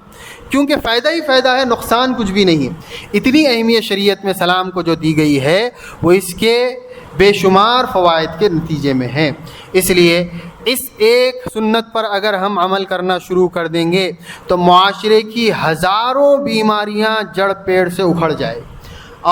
کیونکہ فائدہ ہی فائدہ ہے، نقصان کچھ بھی نہیں ہے۔ اتنی اہمیت شریعت میں سلام کو جو دی گئی ہے وہ اس کے بے شمار فوائد کے نتیجے میں ہیں۔ اس لیے اس ایک سنت پر اگر ہم عمل کرنا شروع کر دیں گے تو معاشرے کی ہزاروں بیماریاں جڑ پیڑ سے اکھڑ جائے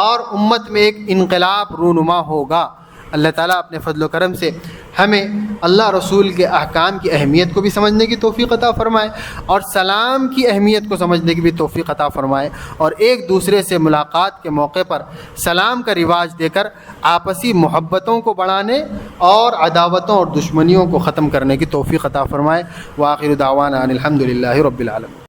اور امت میں ایک انقلاب رونما ہوگا۔ اللہ تعالیٰ اپنے فضل و کرم سے ہمیں اللہ رسول کے احکام کی اہمیت کو بھی سمجھنے کی توفیق عطا فرمائے اور سلام کی اہمیت کو سمجھنے کی بھی توفیق عطا فرمائے، اور ایک دوسرے سے ملاقات کے موقع پر سلام کا رواج دے کر آپسی محبتوں کو بڑھانے اور عداوتوں اور دشمنیوں کو ختم کرنے کی توفیق عطا فرمائے۔ وآخر دعوانا ان الحمد للہ رب العالمین۔